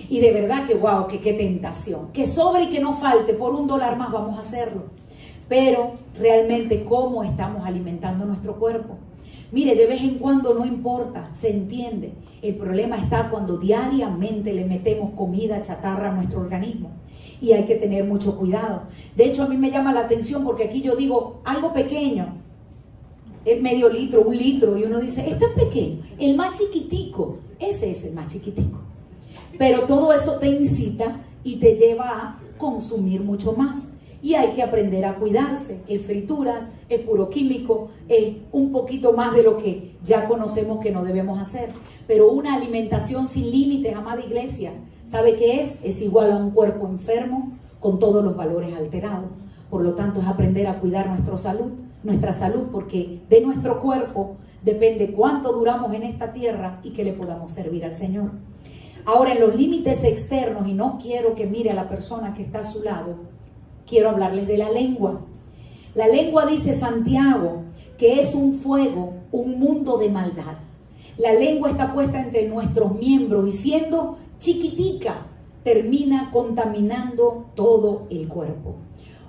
Y de verdad que wow, que qué tentación. Que sobre y que no falte, por $1 más vamos a hacerlo. Pero realmente, ¿cómo estamos alimentando nuestro cuerpo? Mire, de vez en cuando no importa, se entiende. El problema está cuando diariamente le metemos comida chatarra a nuestro organismo. Y hay que tener mucho cuidado. De hecho, a mí me llama la atención porque aquí yo digo algo pequeño, medio litro, 1 litro, y uno dice, esto es pequeño. El más chiquitico, ese es el más chiquitico. Pero todo eso te incita y te lleva a consumir mucho más. Y hay que aprender a cuidarse. Es frituras, es puro químico, es un poquito más de lo que ya conocemos que no debemos hacer. Pero una alimentación sin límites, amada iglesia, ¿sabe qué es? Es igual a un cuerpo enfermo con todos los valores alterados. Por lo tanto, es aprender a cuidar nuestra salud, porque de nuestro cuerpo depende cuánto duramos en esta tierra y que le podamos servir al Señor. Ahora, en los límites externos, y no quiero que mire a la persona que está a su lado, quiero hablarles de la lengua. La lengua, dice Santiago, que es un fuego, un mundo de maldad. La lengua está puesta entre nuestros miembros y siendo chiquitica, termina contaminando todo el cuerpo.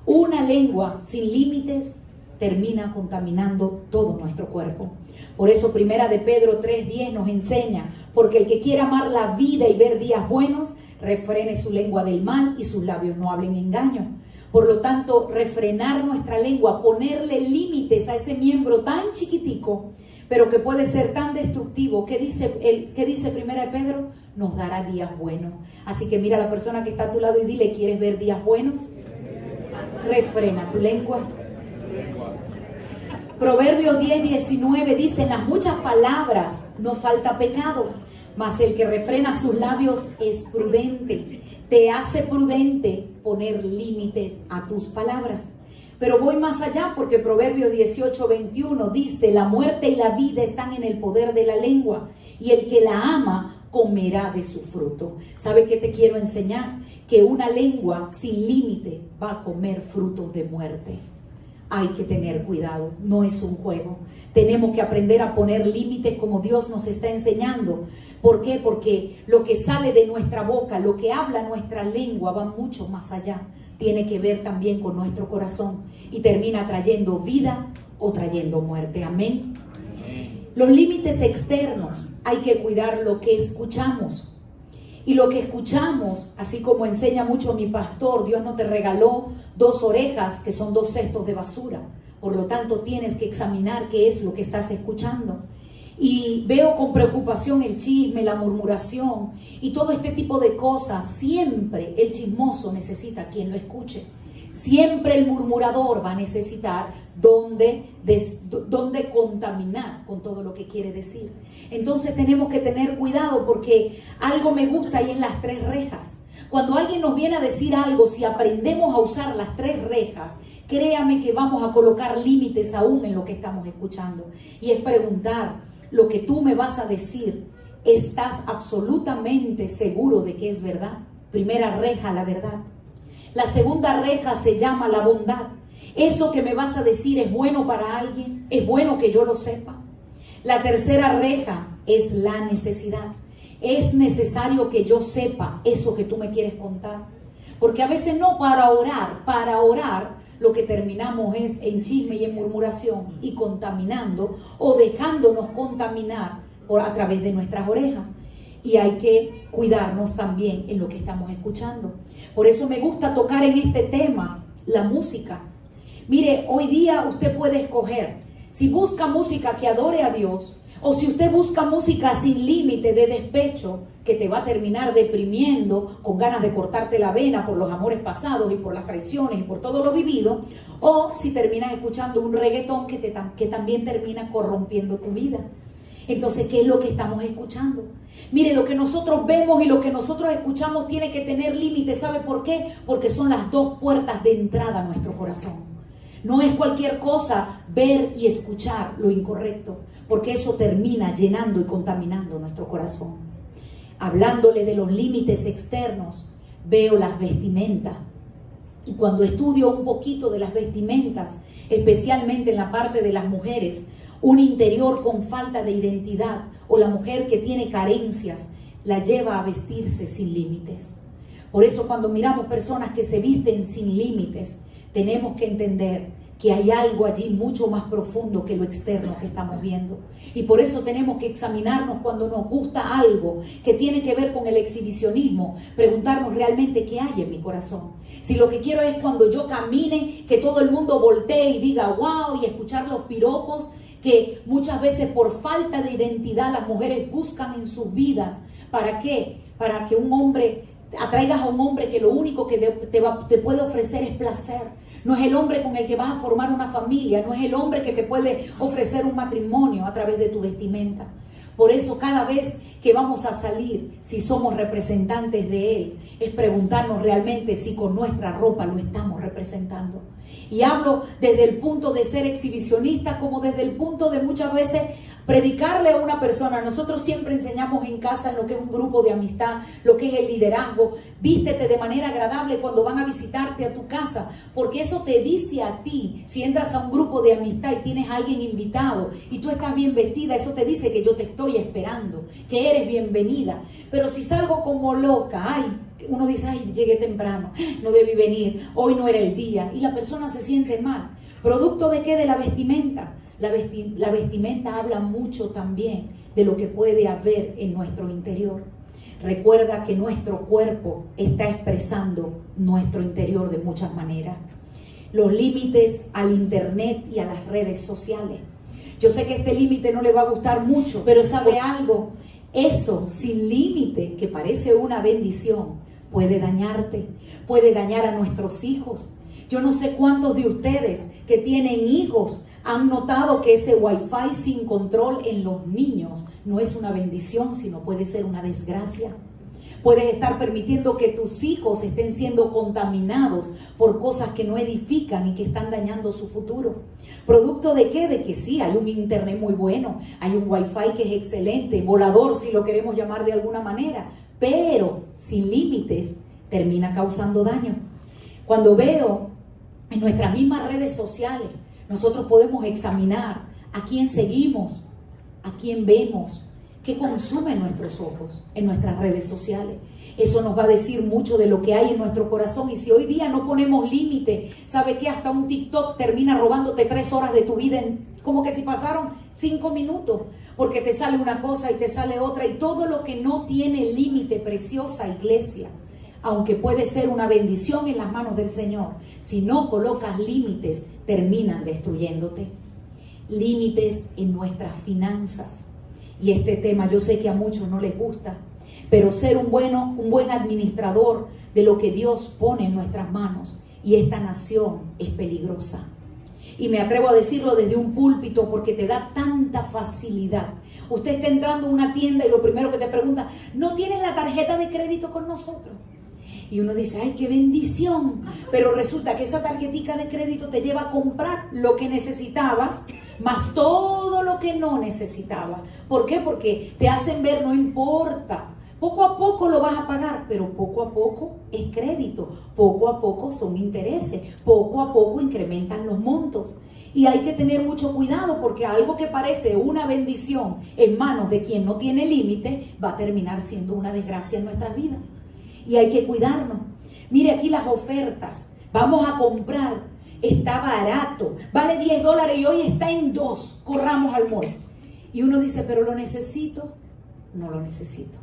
Una lengua sin límites termina contaminando todo nuestro cuerpo. Por eso 1 de Pedro 3:10 nos enseña, porque el que quiera amar la vida y ver días buenos, refrene su lengua del mal y sus labios no hablen engaño. Por lo tanto, refrenar nuestra lengua, ponerle límites a ese miembro tan chiquitico, pero que puede ser tan destructivo, ¿qué dice 1 de Pedro? Nos dará días buenos. Así que mira a la persona que está a tu lado y dile, ¿quieres ver días buenos? Refrena tu lengua. Proverbios 10:19 dice, en las muchas palabras no falta pecado, mas el que refrena sus labios es prudente. Te hace prudente poner límites a tus palabras. Pero voy más allá porque Proverbios 18:21 dice, la muerte y la vida están en el poder de la lengua y el que la ama comerá de su fruto. ¿Sabe qué te quiero enseñar? Que una lengua sin límite va a comer frutos de muerte. Hay que tener cuidado, no es un juego. Tenemos que aprender a poner límites como Dios nos está enseñando. ¿Por qué? Porque lo que sale de nuestra boca, lo que habla nuestra lengua va mucho más allá. Tiene que ver también con nuestro corazón y termina trayendo vida o trayendo muerte. Amén. Los límites externos, hay que cuidar lo que escuchamos. Y lo que escuchamos, así como enseña mucho mi pastor, Dios no te regaló 2 orejas que son 2 cestos de basura. Por lo tanto, tienes que examinar qué es lo que estás escuchando. Y veo con preocupación el chisme, la murmuración y todo este tipo de cosas. Siempre el chismoso necesita quien lo escuche. Siempre el murmurador va a necesitar dónde contaminar con todo lo que quiere decir. Entonces tenemos que tener cuidado porque algo me gusta y es las 3 rejas. Cuando alguien nos viene a decir algo, si aprendemos a usar las 3 rejas, créame que vamos a colocar límites aún en lo que estamos escuchando. Y es preguntar, lo que tú me vas a decir, ¿estás absolutamente seguro de que es verdad? Primera reja, la verdad. La segunda reja se llama la bondad. Eso que me vas a decir es bueno para alguien, es bueno que yo lo sepa. La tercera reja es la necesidad. Es necesario que yo sepa eso que tú me quieres contar. Porque a veces no para orar lo que terminamos es en chisme y en murmuración y contaminando o dejándonos contaminar a través de nuestras orejas. Y hay que cuidarnos también en lo que estamos escuchando. Por eso me gusta tocar en este tema la música. Mire, hoy día usted puede escoger si busca música que adore a Dios o si usted busca música sin límite de despecho que te va a terminar deprimiendo con ganas de cortarte la vena por los amores pasados y por las traiciones y por todo lo vivido, o si terminas escuchando un reggaetón que también termina corrompiendo tu vida. Entonces, ¿qué es lo que estamos escuchando? Mire, lo que nosotros vemos y lo que nosotros escuchamos tiene que tener límites. ¿Sabe por qué? Porque son las dos puertas de entrada a nuestro corazón. No es cualquier cosa ver y escuchar lo incorrecto, porque eso termina llenando y contaminando nuestro corazón. Hablándole de los límites externos, veo las vestimentas. Y cuando estudio un poquito de las vestimentas, especialmente en la parte de las mujeres, un interior con falta de identidad o la mujer que tiene carencias, la lleva a vestirse sin límites. Por eso cuando miramos personas que se visten sin límites, tenemos que entender que hay algo allí mucho más profundo que lo externo que estamos viendo. Y por eso tenemos que examinarnos cuando nos gusta algo que tiene que ver con el exhibicionismo, preguntarnos realmente qué hay en mi corazón. Si lo que quiero es cuando yo camine, que todo el mundo voltee y diga wow, y escuchar los piropos que muchas veces por falta de identidad las mujeres buscan en sus vidas. ¿Para qué? Para que atraigas a un hombre que lo único que te puede ofrecer es placer. No es el hombre con el que vas a formar una familia, no es el hombre que te puede ofrecer un matrimonio a través de tu vestimenta. Por eso cada vez que vamos a salir, si somos representantes de Él, es preguntarnos realmente si con nuestra ropa lo estamos representando. Y hablo desde el punto de ser exhibicionista como desde el punto de muchas veces predicarle a una persona. Nosotros siempre enseñamos en casa en lo que es un grupo de amistad, lo que es el liderazgo. Vístete de manera agradable cuando van a visitarte a tu casa, porque eso te dice a ti, si entras a un grupo de amistad y tienes a alguien invitado y tú estás bien vestida, eso te dice que yo te estoy esperando, que eres bienvenida. Pero si salgo como loca, uno dice, llegué temprano, no debí venir, hoy no era el día, y la persona se siente mal. ¿Producto de qué? De la vestimenta. La vestimenta habla mucho también de lo que puede haber en nuestro interior. Recuerda que nuestro cuerpo está expresando nuestro interior de muchas maneras. Los límites al internet y a las redes sociales. Yo sé que este límite no le va a gustar mucho, pero ¿sabe algo? Eso sin límite, que parece una bendición, puede dañarte, puede dañar a nuestros hijos. Yo no sé cuántos de ustedes que tienen hijos han notado que ese wifi sin control en los niños no es una bendición, sino puede ser una desgracia. Puedes estar permitiendo que tus hijos estén siendo contaminados por cosas que no edifican y que están dañando su futuro. ¿Producto de qué? De que sí, hay un internet muy bueno, hay un wifi que es excelente, volador si lo queremos llamar de alguna manera, pero sin límites termina causando daño. Cuando veo en nuestras mismas redes sociales, nosotros podemos examinar a quién seguimos, a quién vemos, qué consumen nuestros ojos en nuestras redes sociales. Eso nos va a decir mucho de lo que hay en nuestro corazón. Y si hoy día no ponemos límite, ¿sabe qué? Hasta un TikTok termina robándote 3 horas de tu vida, como que si pasaron 5 minutos, porque te sale una cosa y te sale otra. Y todo lo que no tiene límite, preciosa iglesia, aunque puede ser una bendición en las manos del Señor, si no colocas límites, terminan destruyéndote. Límites en nuestras finanzas. Y este tema yo sé que a muchos no les gusta, pero ser un buen administrador de lo que Dios pone en nuestras manos. Y esta nación es peligrosa. Y me atrevo a decirlo desde un púlpito porque te da tanta facilidad. Usted está entrando a una tienda y lo primero que te pregunta, ¿no tienes la tarjeta de crédito con nosotros? Y uno dice, ¡ay, qué bendición! Pero resulta que esa tarjetica de crédito te lleva a comprar lo que necesitabas, más todo lo que no necesitabas. ¿Por qué? Porque te hacen ver, no importa. Poco a poco lo vas a pagar, pero poco a poco es crédito, poco a poco son intereses, poco a poco incrementan los montos. Y hay que tener mucho cuidado porque algo que parece una bendición en manos de quien no tiene límite va a terminar siendo una desgracia en nuestras vidas. Y hay que cuidarnos. Mire aquí las ofertas. Vamos a comprar. Está barato. Vale $10 y hoy está en 2. Corramos al mall. Y uno dice, pero lo necesito. No lo necesito.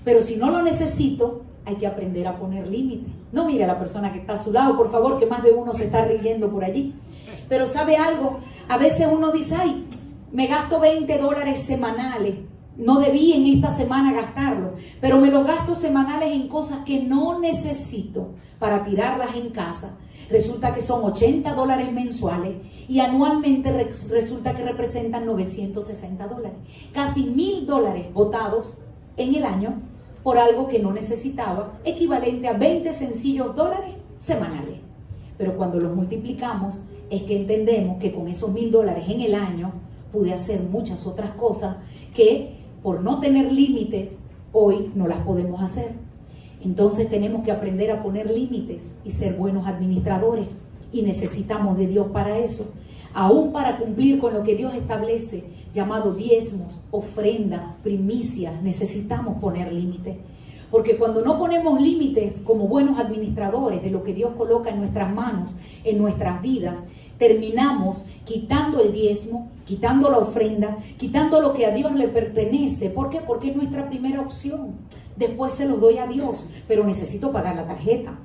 Pero si no lo necesito, hay que aprender a poner límite. No mire a la persona que está a su lado, por favor, que más de uno se está riendo por allí. Pero ¿sabe algo? A veces uno dice, ay, me gasto $20 semanales. No debí en esta semana gastarlo, pero me los gasto semanales en cosas que no necesito para tirarlas en casa. Resulta que son $80 mensuales y anualmente resulta que representan $960. Casi $1,000 botados en el año por algo que no necesitaba, equivalente a 20 sencillos dólares semanales. Pero cuando los multiplicamos, es que entendemos que con esos $1,000 en el año pude hacer muchas otras cosas que por no tener límites hoy no las podemos hacer. Entonces tenemos que aprender a poner límites y ser buenos administradores, y necesitamos de Dios para eso. Aún para cumplir con lo que Dios establece, llamado diezmos, ofrendas, primicias, necesitamos poner límites. Porque cuando no ponemos límites como buenos administradores de lo que Dios coloca en nuestras manos, en nuestras vidas, terminamos quitando el diezmo, quitando la ofrenda, quitando lo que a Dios le pertenece. ¿Por qué? Porque es nuestra primera opción. Después se los doy a Dios, pero necesito pagar la tarjeta,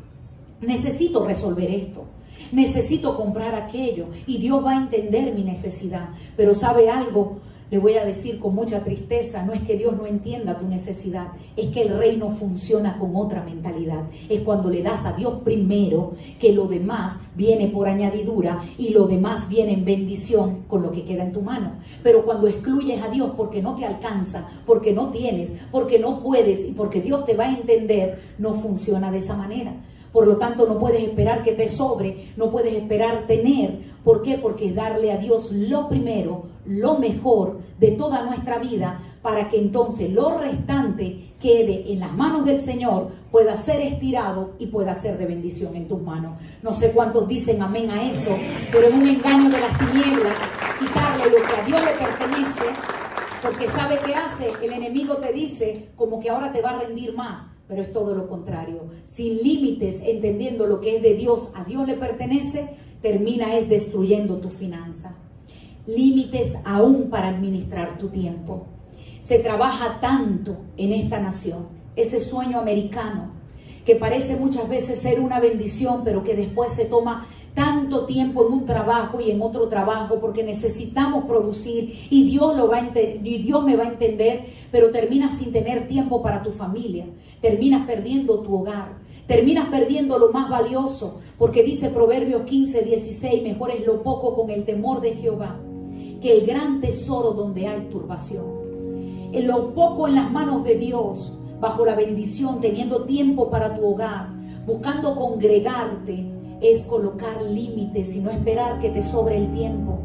necesito resolver esto, necesito comprar aquello, y Dios va a entender mi necesidad. Pero ¿sabe algo? Le voy a decir con mucha tristeza, no es que Dios no entienda tu necesidad, es que el reino funciona con otra mentalidad. Es cuando le das a Dios primero, que lo demás viene por añadidura y lo demás viene en bendición con lo que queda en tu mano. Pero cuando excluyes a Dios porque no te alcanza, porque no tienes, porque no puedes y porque Dios te va a entender, no funciona de esa manera. Por lo tanto, no puedes esperar que te sobre, no puedes esperar tener. ¿Por qué? Porque es darle a Dios lo primero, lo mejor de toda nuestra vida, para que entonces lo restante quede en las manos del Señor, pueda ser estirado y pueda ser de bendición en tus manos. No sé cuántos dicen amén a eso, pero es un engaño de las tinieblas quitarle lo que a Dios le pertenece, porque ¿sabe qué hace? El enemigo te dice como que ahora te va a rendir más. Pero es todo lo contrario. Sin límites, entendiendo lo que es de Dios, a Dios le pertenece, termina es destruyendo tu finanza. Límites aún para administrar tu tiempo. Se trabaja tanto en esta nación, ese sueño americano, que parece muchas veces ser una bendición, pero que después se toma tanto tiempo en un trabajo y en otro trabajo porque necesitamos producir, y Dios me va a entender, pero terminas sin tener tiempo para tu familia, terminas perdiendo tu hogar, terminas perdiendo lo más valioso, porque dice Proverbios 15:16, mejor es lo poco con el temor de Jehová que el gran tesoro donde hay turbación. En lo poco en las manos de Dios, bajo la bendición, teniendo tiempo para tu hogar, buscando congregarte, es colocar límites y no esperar que te sobre el tiempo.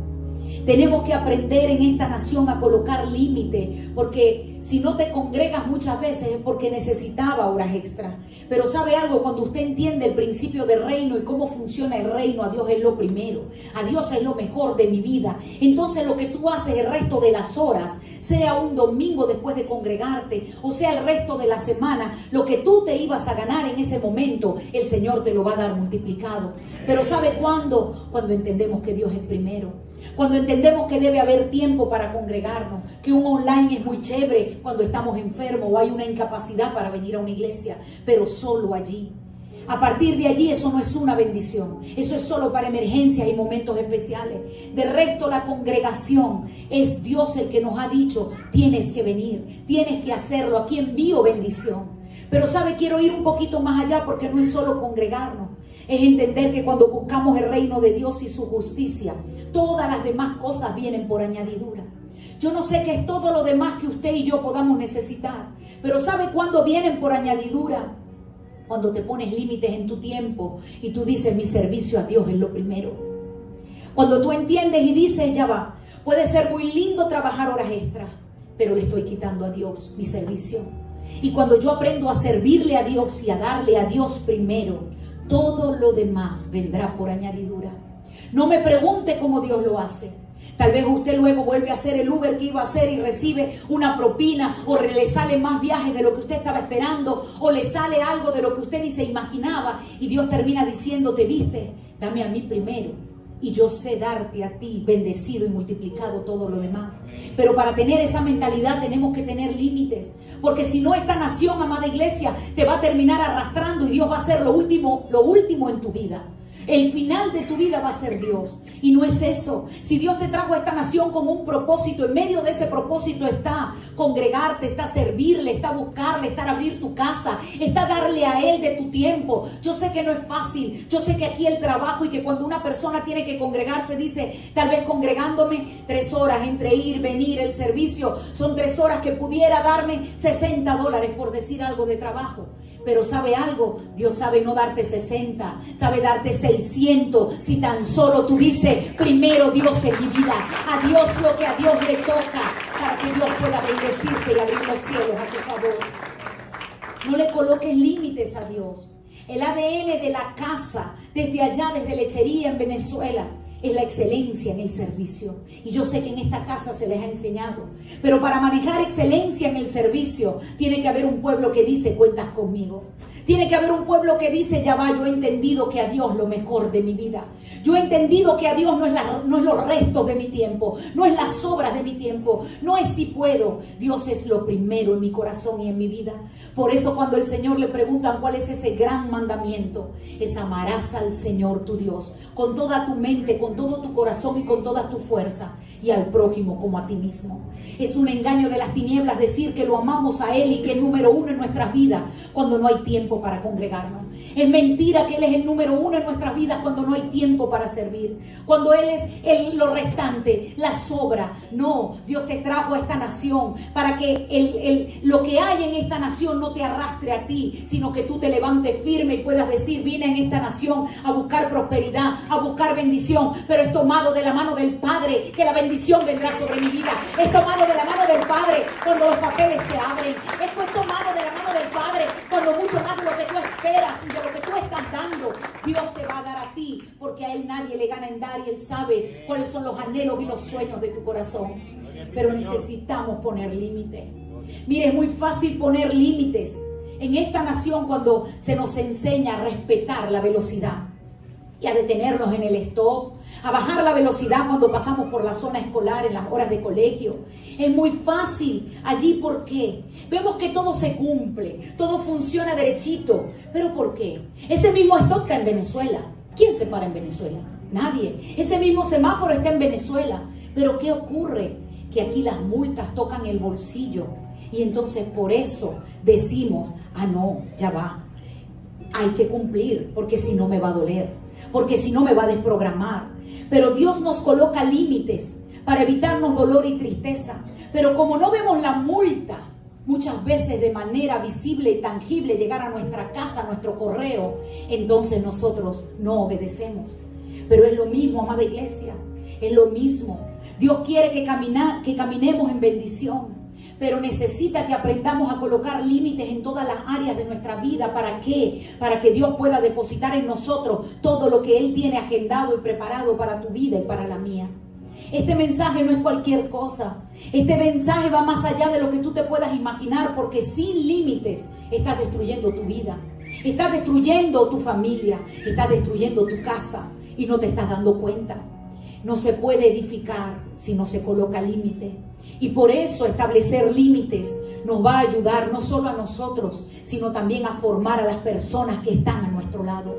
Tenemos que aprender en esta nación a colocar límites, porque si no te congregas muchas veces es porque necesitaba horas extra. Pero ¿sabe algo? Cuando usted entiende el principio del reino y cómo funciona el reino, a Dios es lo primero, a Dios es lo mejor de mi vida. Entonces lo que tú haces el resto de las horas, sea un domingo después de congregarte, o sea el resto de la semana, lo que tú te ibas a ganar en ese momento, el Señor te lo va a dar multiplicado. Pero ¿sabe cuándo? Cuando entendemos que Dios es primero. Cuando entendemos que debe haber tiempo para congregarnos, que un online es muy chévere cuando estamos enfermos o hay una incapacidad para venir a una iglesia, pero solo allí. A partir de allí eso no es una bendición, eso es solo para emergencias y momentos especiales. De resto, la congregación es Dios el que nos ha dicho, tienes que venir, tienes que hacerlo, aquí envío bendición. Pero ¿sabe? Quiero ir un poquito más allá, porque no es solo congregarnos, es entender que cuando buscamos el reino de Dios y su justicia, todas las demás cosas vienen por añadidura. Yo no sé qué es todo lo demás que usted y yo podamos necesitar, pero ¿sabe cuándo vienen por añadidura? Cuando te pones límites en tu tiempo y tú dices, mi servicio a Dios es lo primero. Cuando tú entiendes y dices, ya va, puede ser muy lindo trabajar horas extras, pero le estoy quitando a Dios mi servicio. Y cuando yo aprendo a servirle a Dios y a darle a Dios primero, todo lo demás vendrá por añadidura. No me pregunte cómo Dios lo hace. Tal vez usted luego vuelve a hacer el Uber que iba a hacer y recibe una propina, o le sale más viajes de lo que usted estaba esperando, o le sale algo de lo que usted ni se imaginaba, y Dios termina diciéndote, viste, dame a mí primero y yo sé darte a ti bendecido y multiplicado todo lo demás. Pero para tener esa mentalidad tenemos que tener límites, porque si no, esta nación, amada iglesia, te va a terminar arrastrando y Dios va a ser lo último en tu vida. El final de tu vida va a ser Dios. Y no es eso. Si Dios te trajo a esta nación con un propósito, en medio de ese propósito está congregarte, está servirle, está buscarle, está abrir tu casa, está darle a Él de tu tiempo. Yo sé que no es fácil. Yo sé que aquí el trabajo, y que cuando una persona tiene que congregarse, dice, tal vez congregándome 3 horas entre ir, venir, el servicio, son 3 horas que pudiera darme $60 por decir algo de trabajo. Pero ¿sabe algo? Dios sabe no darte 60, sabe darte 600, si tan solo tú dices, primero Dios en mi vida, a Dios lo que a Dios le toca, para que Dios pueda bendecirte y abrir los cielos a tu favor. No le coloques límites a Dios. El ADN de la casa, desde allá, desde Lechería en Venezuela, es la excelencia en el servicio. Y yo sé que en esta casa se les ha enseñado. Pero para manejar excelencia en el servicio, tiene que haber un pueblo que dice, cuentas conmigo. Tiene que haber un pueblo que dice, ya va, yo he entendido que a Dios lo mejor de mi vida. Yo he entendido que a Dios no es los restos de mi tiempo, no es las obras de mi tiempo, no es si puedo. Dios es lo primero en mi corazón y en mi vida. Por eso cuando el Señor le preguntan cuál es ese gran mandamiento, es amarás al Señor tu Dios con toda tu mente, con todo tu corazón y con toda tu fuerza, y al prójimo como a ti mismo. Es un engaño de las tinieblas decir que lo amamos a Él y que es número 1 en nuestras vidas cuando no hay tiempo para congregarnos. Es mentira que Él es el número 1 en nuestras vidas cuando no hay tiempo para servir, cuando Él es lo restante, la sobra. No, Dios te trajo a esta nación para que lo que hay en esta nación no te arrastre a ti, sino que tú te levantes firme y puedas decir, vine en esta nación a buscar prosperidad, a buscar bendición, pero es tomado de la mano del Padre, que la bendición vendrá sobre mi vida. Es tomado de la mano del Padre cuando los papeles se abren. Es tomado de la mano del Padre cuando mucho más de lo que tú esperas y de lo que tú estás dando, Dios te va a dar a ti, porque a Él nadie le gana en dar y Él sabe cuáles son los anhelos y los sueños de tu corazón. Pero necesitamos poner límites. Mire, es muy fácil poner límites en esta nación cuando se nos enseña a respetar la velocidad y a detenernos en el stop, a bajar la velocidad cuando pasamos por la zona escolar en las horas de colegio. Es muy fácil allí. ¿Por qué? Vemos que todo se cumple, todo funciona derechito. ¿Pero por qué? Ese mismo stop está en Venezuela. ¿Quién se para en Venezuela? Nadie. Ese mismo semáforo está en Venezuela. ¿Pero qué ocurre? Que aquí las multas tocan el bolsillo. Y entonces por eso decimos, no, ya va. Hay que cumplir, porque si no me va a doler, porque si no me va a desprogramar. Pero Dios nos coloca límites para evitarnos dolor y tristeza. Pero como no vemos la multa, muchas veces de manera visible y tangible llegar a nuestra casa, a nuestro correo, entonces nosotros no obedecemos. Pero es lo mismo, amada iglesia, es lo mismo. Dios quiere que caminemos en bendición, pero necesita que aprendamos a colocar límites en todas las áreas de nuestra vida. ¿Para qué? Para que Dios pueda depositar en nosotros todo lo que Él tiene agendado y preparado para tu vida y para la mía. Este mensaje no es cualquier cosa. Este mensaje va más allá de lo que tú te puedas imaginar, porque sin límites estás destruyendo tu vida, estás destruyendo tu familia, estás destruyendo tu casa y no te estás dando cuenta. No se puede edificar si no se coloca límite. Y por eso establecer límites nos va a ayudar no solo a nosotros, sino también a formar a las personas que están a nuestro lado.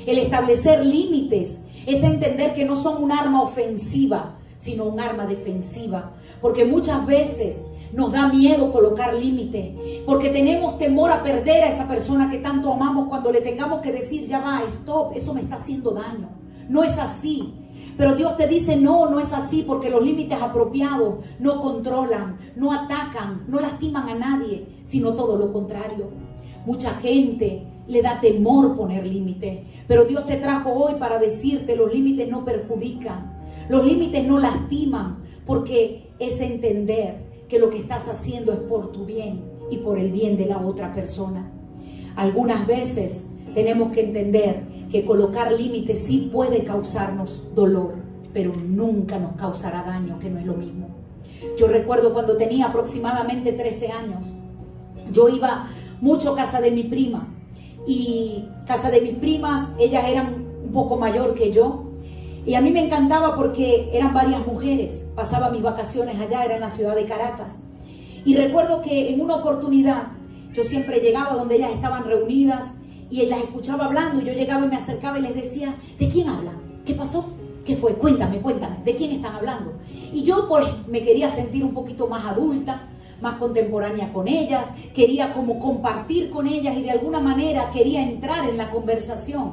El establecer límites es entender que no son un arma ofensiva, sino un arma defensiva. Porque muchas veces nos da miedo colocar límites, porque tenemos temor a perder a esa persona que tanto amamos cuando le tengamos que decir, ya va, stop, eso me está haciendo daño. No es así. Pero Dios te dice, no es así, porque los límites apropiados no controlan, no atacan, no lastiman a nadie, sino todo lo contrario. Mucha gente le da temor poner límites, pero Dios te trajo hoy para decirte, los límites no perjudican, los límites no lastiman, porque es entender que lo que estás haciendo es por tu bien y por el bien de la otra persona. Algunas veces tenemos que entender que colocar límites sí puede causarnos dolor, pero nunca nos causará daño, que no es lo mismo. Yo recuerdo cuando tenía aproximadamente 13 años, yo iba mucho a casa de mi prima, y casa de mis primas, ellas eran un poco mayor que yo, y a mí me encantaba porque eran varias mujeres. Pasaba mis vacaciones allá, era en la ciudad de Caracas, y recuerdo que en una oportunidad yo siempre llegaba donde ellas estaban reunidas y las escuchaba hablando, y yo llegaba y me acercaba y les decía: ¿de quién hablan? ¿Qué pasó? ¿Qué fue? Cuéntame, ¿de quién están hablando? Y yo pues me quería sentir un poquito más adulta, más contemporánea con ellas, quería como compartir con ellas y de alguna manera quería entrar en la conversación.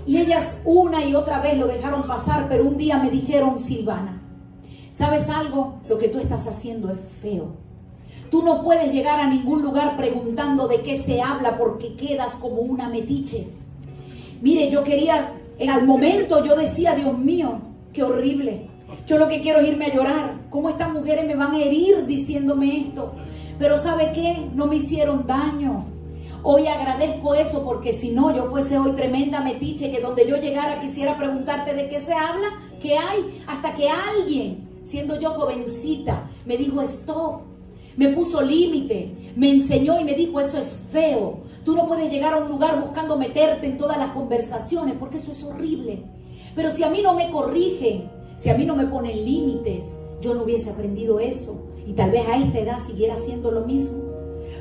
Y ellas una y otra vez lo dejaron pasar, pero un día me dijeron: Silvana, ¿sabes algo? Lo que tú estás haciendo es feo. Tú no puedes llegar a ningún lugar preguntando de qué se habla, porque quedas como una metiche. Mire, yo quería, al momento yo decía: Dios mío, qué horrible. Yo lo que quiero es irme a llorar. ¿Cómo estas mujeres me van a herir diciéndome esto? Pero ¿sabe qué? No me hicieron daño. Hoy agradezco eso, porque si no, yo fuese hoy tremenda metiche, que donde yo llegara quisiera preguntarte de qué se habla, qué hay, hasta que alguien, siendo yo jovencita, me dijo: stop. Me puso límite, me enseñó y me dijo: eso es feo. Tú no puedes llegar a un lugar buscando meterte en todas las conversaciones, porque eso es horrible. Pero si a mí no me corrigen, si a mí no me ponen límites, yo no hubiese aprendido eso. Y tal vez a esta edad siguiera haciendo lo mismo.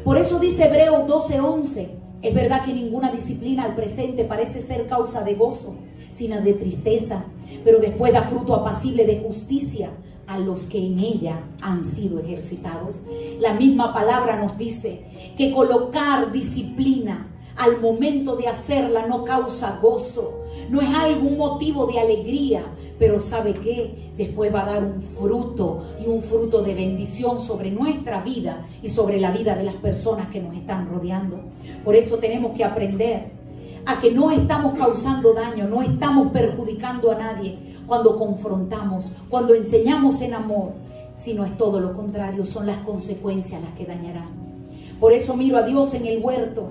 Por eso dice Hebreos 12:11: es verdad que ninguna disciplina al presente parece ser causa de gozo, sino de tristeza, pero después da fruto apacible de justicia a los que en ella han sido ejercitados. La misma palabra nos dice que colocar disciplina al momento de hacerla no causa gozo, no es algún motivo de alegría, pero ¿sabe qué? Después va a dar un fruto, y un fruto de bendición sobre nuestra vida y sobre la vida de las personas que nos están rodeando. Por eso tenemos que aprender a que no estamos causando daño, no estamos perjudicando a nadie cuando confrontamos, cuando enseñamos en amor, sino es todo lo contrario, son las consecuencias las que dañarán. Por eso miro a Dios en el huerto,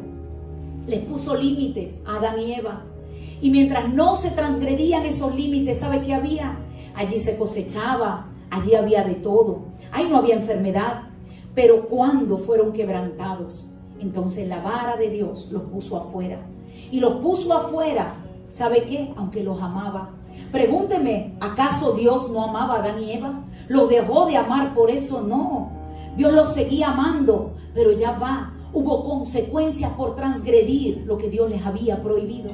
les puso límites a Adán y Eva, y mientras no se transgredían esos límites, ¿sabe qué había? Allí se cosechaba, allí había de todo, ahí no había enfermedad. Pero cuando fueron quebrantados, entonces la vara de Dios los puso afuera. Y los puso afuera, ¿sabe qué? Aunque los amaba. Pregúnteme, ¿acaso Dios no amaba a Adán y Eva? ¿Los dejó de amar por eso? No. Dios los seguía amando, pero ya va. Hubo consecuencias por transgredir lo que Dios les había prohibido.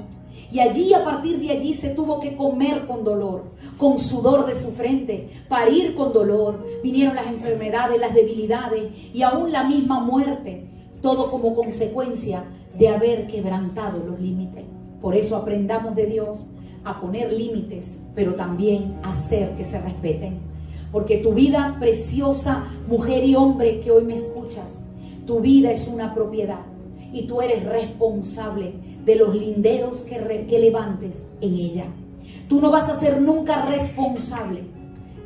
Y allí, a partir de allí, se tuvo que comer con dolor, con sudor de su frente, parir con dolor. Vinieron las enfermedades, las debilidades y aún la misma muerte. Todo como consecuencia de haber quebrantado los límites. Por eso aprendamos de Dios a poner límites, pero también a hacer que se respeten. Porque tu vida preciosa, mujer y hombre que hoy me escuchas, tu vida es una propiedad y tú eres responsable de los linderos que levantes en ella. Tú no vas a ser nunca responsable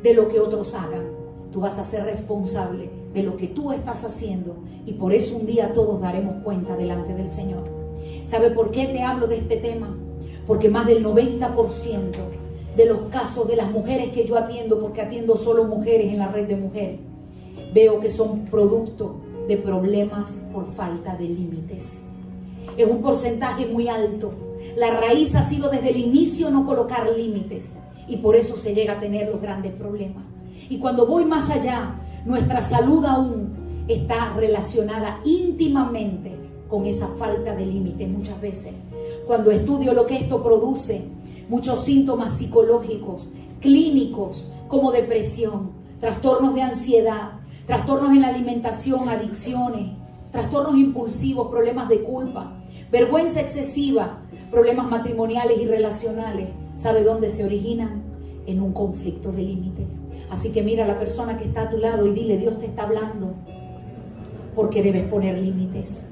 de lo que otros hagan. Tú vas a ser responsable de lo que tú estás haciendo, y por eso un día todos daremos cuenta delante del Señor. ¿Sabe por qué te hablo de este tema? Porque más del 90% de los casos de las mujeres que yo atiendo, porque atiendo solo mujeres en la red de mujeres, veo que son producto de problemas por falta de límites. Es un porcentaje muy alto. La raíz ha sido desde el inicio no colocar límites, y por eso se llega a tener los grandes problemas. Y cuando voy más allá, nuestra salud aún está relacionada íntimamente con esa falta de límites muchas veces. Cuando estudio lo que esto produce, muchos síntomas psicológicos, clínicos, como depresión, trastornos de ansiedad, trastornos en la alimentación, adicciones, trastornos impulsivos, problemas de culpa, vergüenza excesiva, problemas matrimoniales y relacionales. ¿Sabe dónde se originan? En un conflicto de límites. Así que mira a la persona que está a tu lado y dile: Dios te está hablando, porque debes poner límites.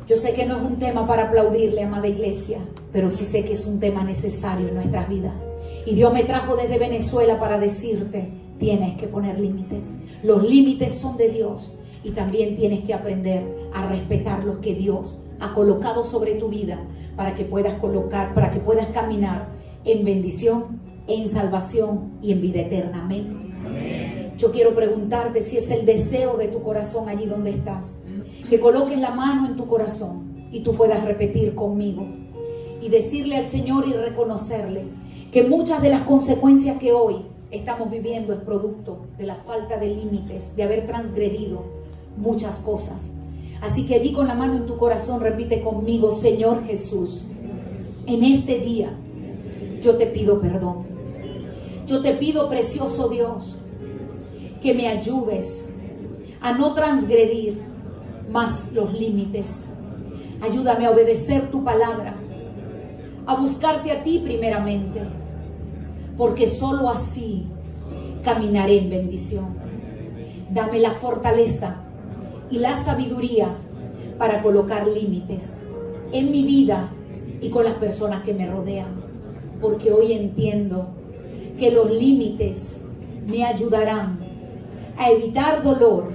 Yo sé que no es un tema para aplaudirle, amada iglesia, pero sí sé que es un tema necesario en nuestras vidas. Y Dios me trajo desde Venezuela para decirte: tienes que poner límites. Los límites son de Dios. y también tienes que aprender a respetar los que Dios ha colocado sobre tu vida para que puedas caminar en bendición, en salvación y en vida eterna. Amén. Amén. Yo quiero preguntarte si es el deseo de tu corazón allí donde estás, que coloques la mano en tu corazón y tú puedas repetir conmigo y decirle al Señor y reconocerle que muchas de las consecuencias que hoy estamos viviendo es producto de la falta de límites, de haber transgredido muchas cosas. Así que allí con la mano en tu corazón repite conmigo: Señor Jesús, en este día yo te pido perdón. Yo te pido, precioso Dios, que me ayudes a no transgredir más los límites. Ayúdame a obedecer tu palabra, a buscarte a ti primeramente, porque solo así caminaré en bendición. Dame la fortaleza y la sabiduría para colocar límites en mi vida y con las personas que me rodean, porque hoy entiendo que los límites me ayudarán a evitar dolor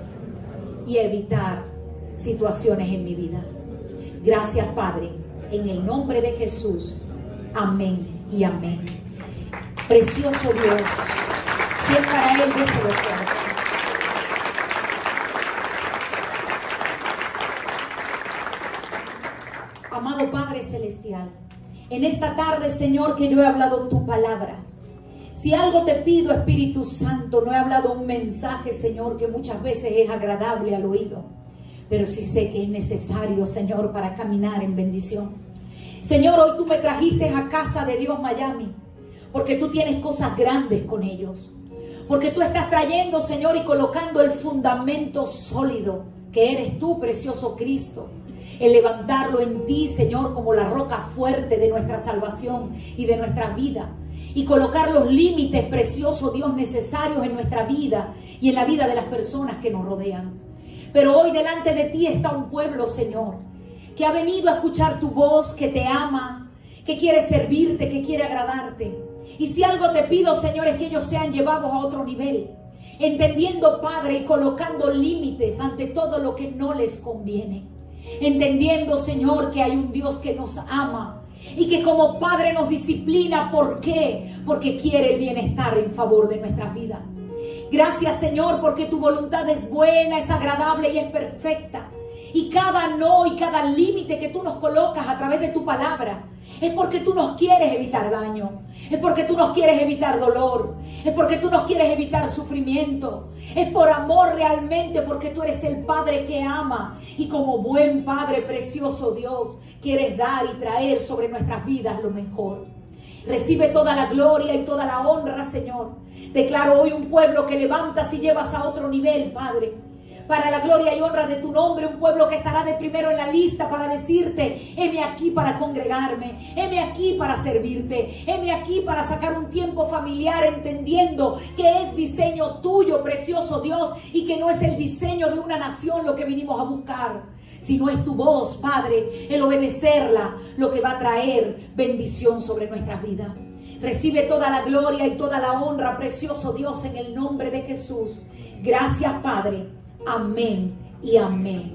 y a evitar situaciones en mi vida. Gracias, Padre, en el nombre de Jesús. Amén y amén. Precioso Dios, si es para Él, déselo todo. Amado Padre Celestial, en esta tarde, Señor, que yo he hablado tu palabra. Si algo te pido, Espíritu Santo, no he hablado un mensaje, Señor, que muchas veces es agradable al oído, pero sí sé que es necesario, Señor, para caminar en bendición. Señor, hoy tú me trajiste a Casa de Dios Miami, porque tú tienes cosas grandes con ellos. Porque tú estás trayendo, Señor, y colocando el fundamento sólido, que eres tú, precioso Cristo. El levantarlo en ti, Señor, como la roca fuerte de nuestra salvación y de nuestra vida. Y colocar los límites, precioso Dios, necesarios en nuestra vida y en la vida de las personas que nos rodean. Pero hoy delante de ti está un pueblo, Señor, que ha venido a escuchar tu voz, que te ama, que quiere servirte, que quiere agradarte. Y si algo te pido, Señor, es que ellos sean llevados a otro nivel, entendiendo, Padre, y colocando límites ante todo lo que no les conviene. Entendiendo, Señor, que hay un Dios que nos ama y que como Padre nos disciplina. ¿Por qué? Porque quiere el bienestar en favor de nuestras vidas. Gracias, Señor, porque tu voluntad es buena, es agradable y es perfecta. Y cada no y cada límite que tú nos colocas a través de tu palabra es porque tú nos quieres evitar daño, es porque tú nos quieres evitar dolor, es porque tú nos quieres evitar sufrimiento, es por amor realmente, porque tú eres el Padre que ama y como buen Padre, precioso Dios, quieres dar y traer sobre nuestras vidas lo mejor. Recibe toda la gloria y toda la honra, Señor. Declaro hoy un pueblo que levantas y llevas a otro nivel, Padre, para la gloria y honra de tu nombre, un pueblo que estará de primero en la lista para decirte: heme aquí para congregarme, heme aquí para servirte, heme aquí para sacar un tiempo familiar, entendiendo que es diseño tuyo, precioso Dios, y que no es el diseño de una nación lo que vinimos a buscar, sino es tu voz, Padre, el obedecerla, lo que va a traer bendición sobre nuestras vidas. Recibe toda la gloria y toda la honra, precioso Dios, en el nombre de Jesús. Gracias, Padre. Amén y amén.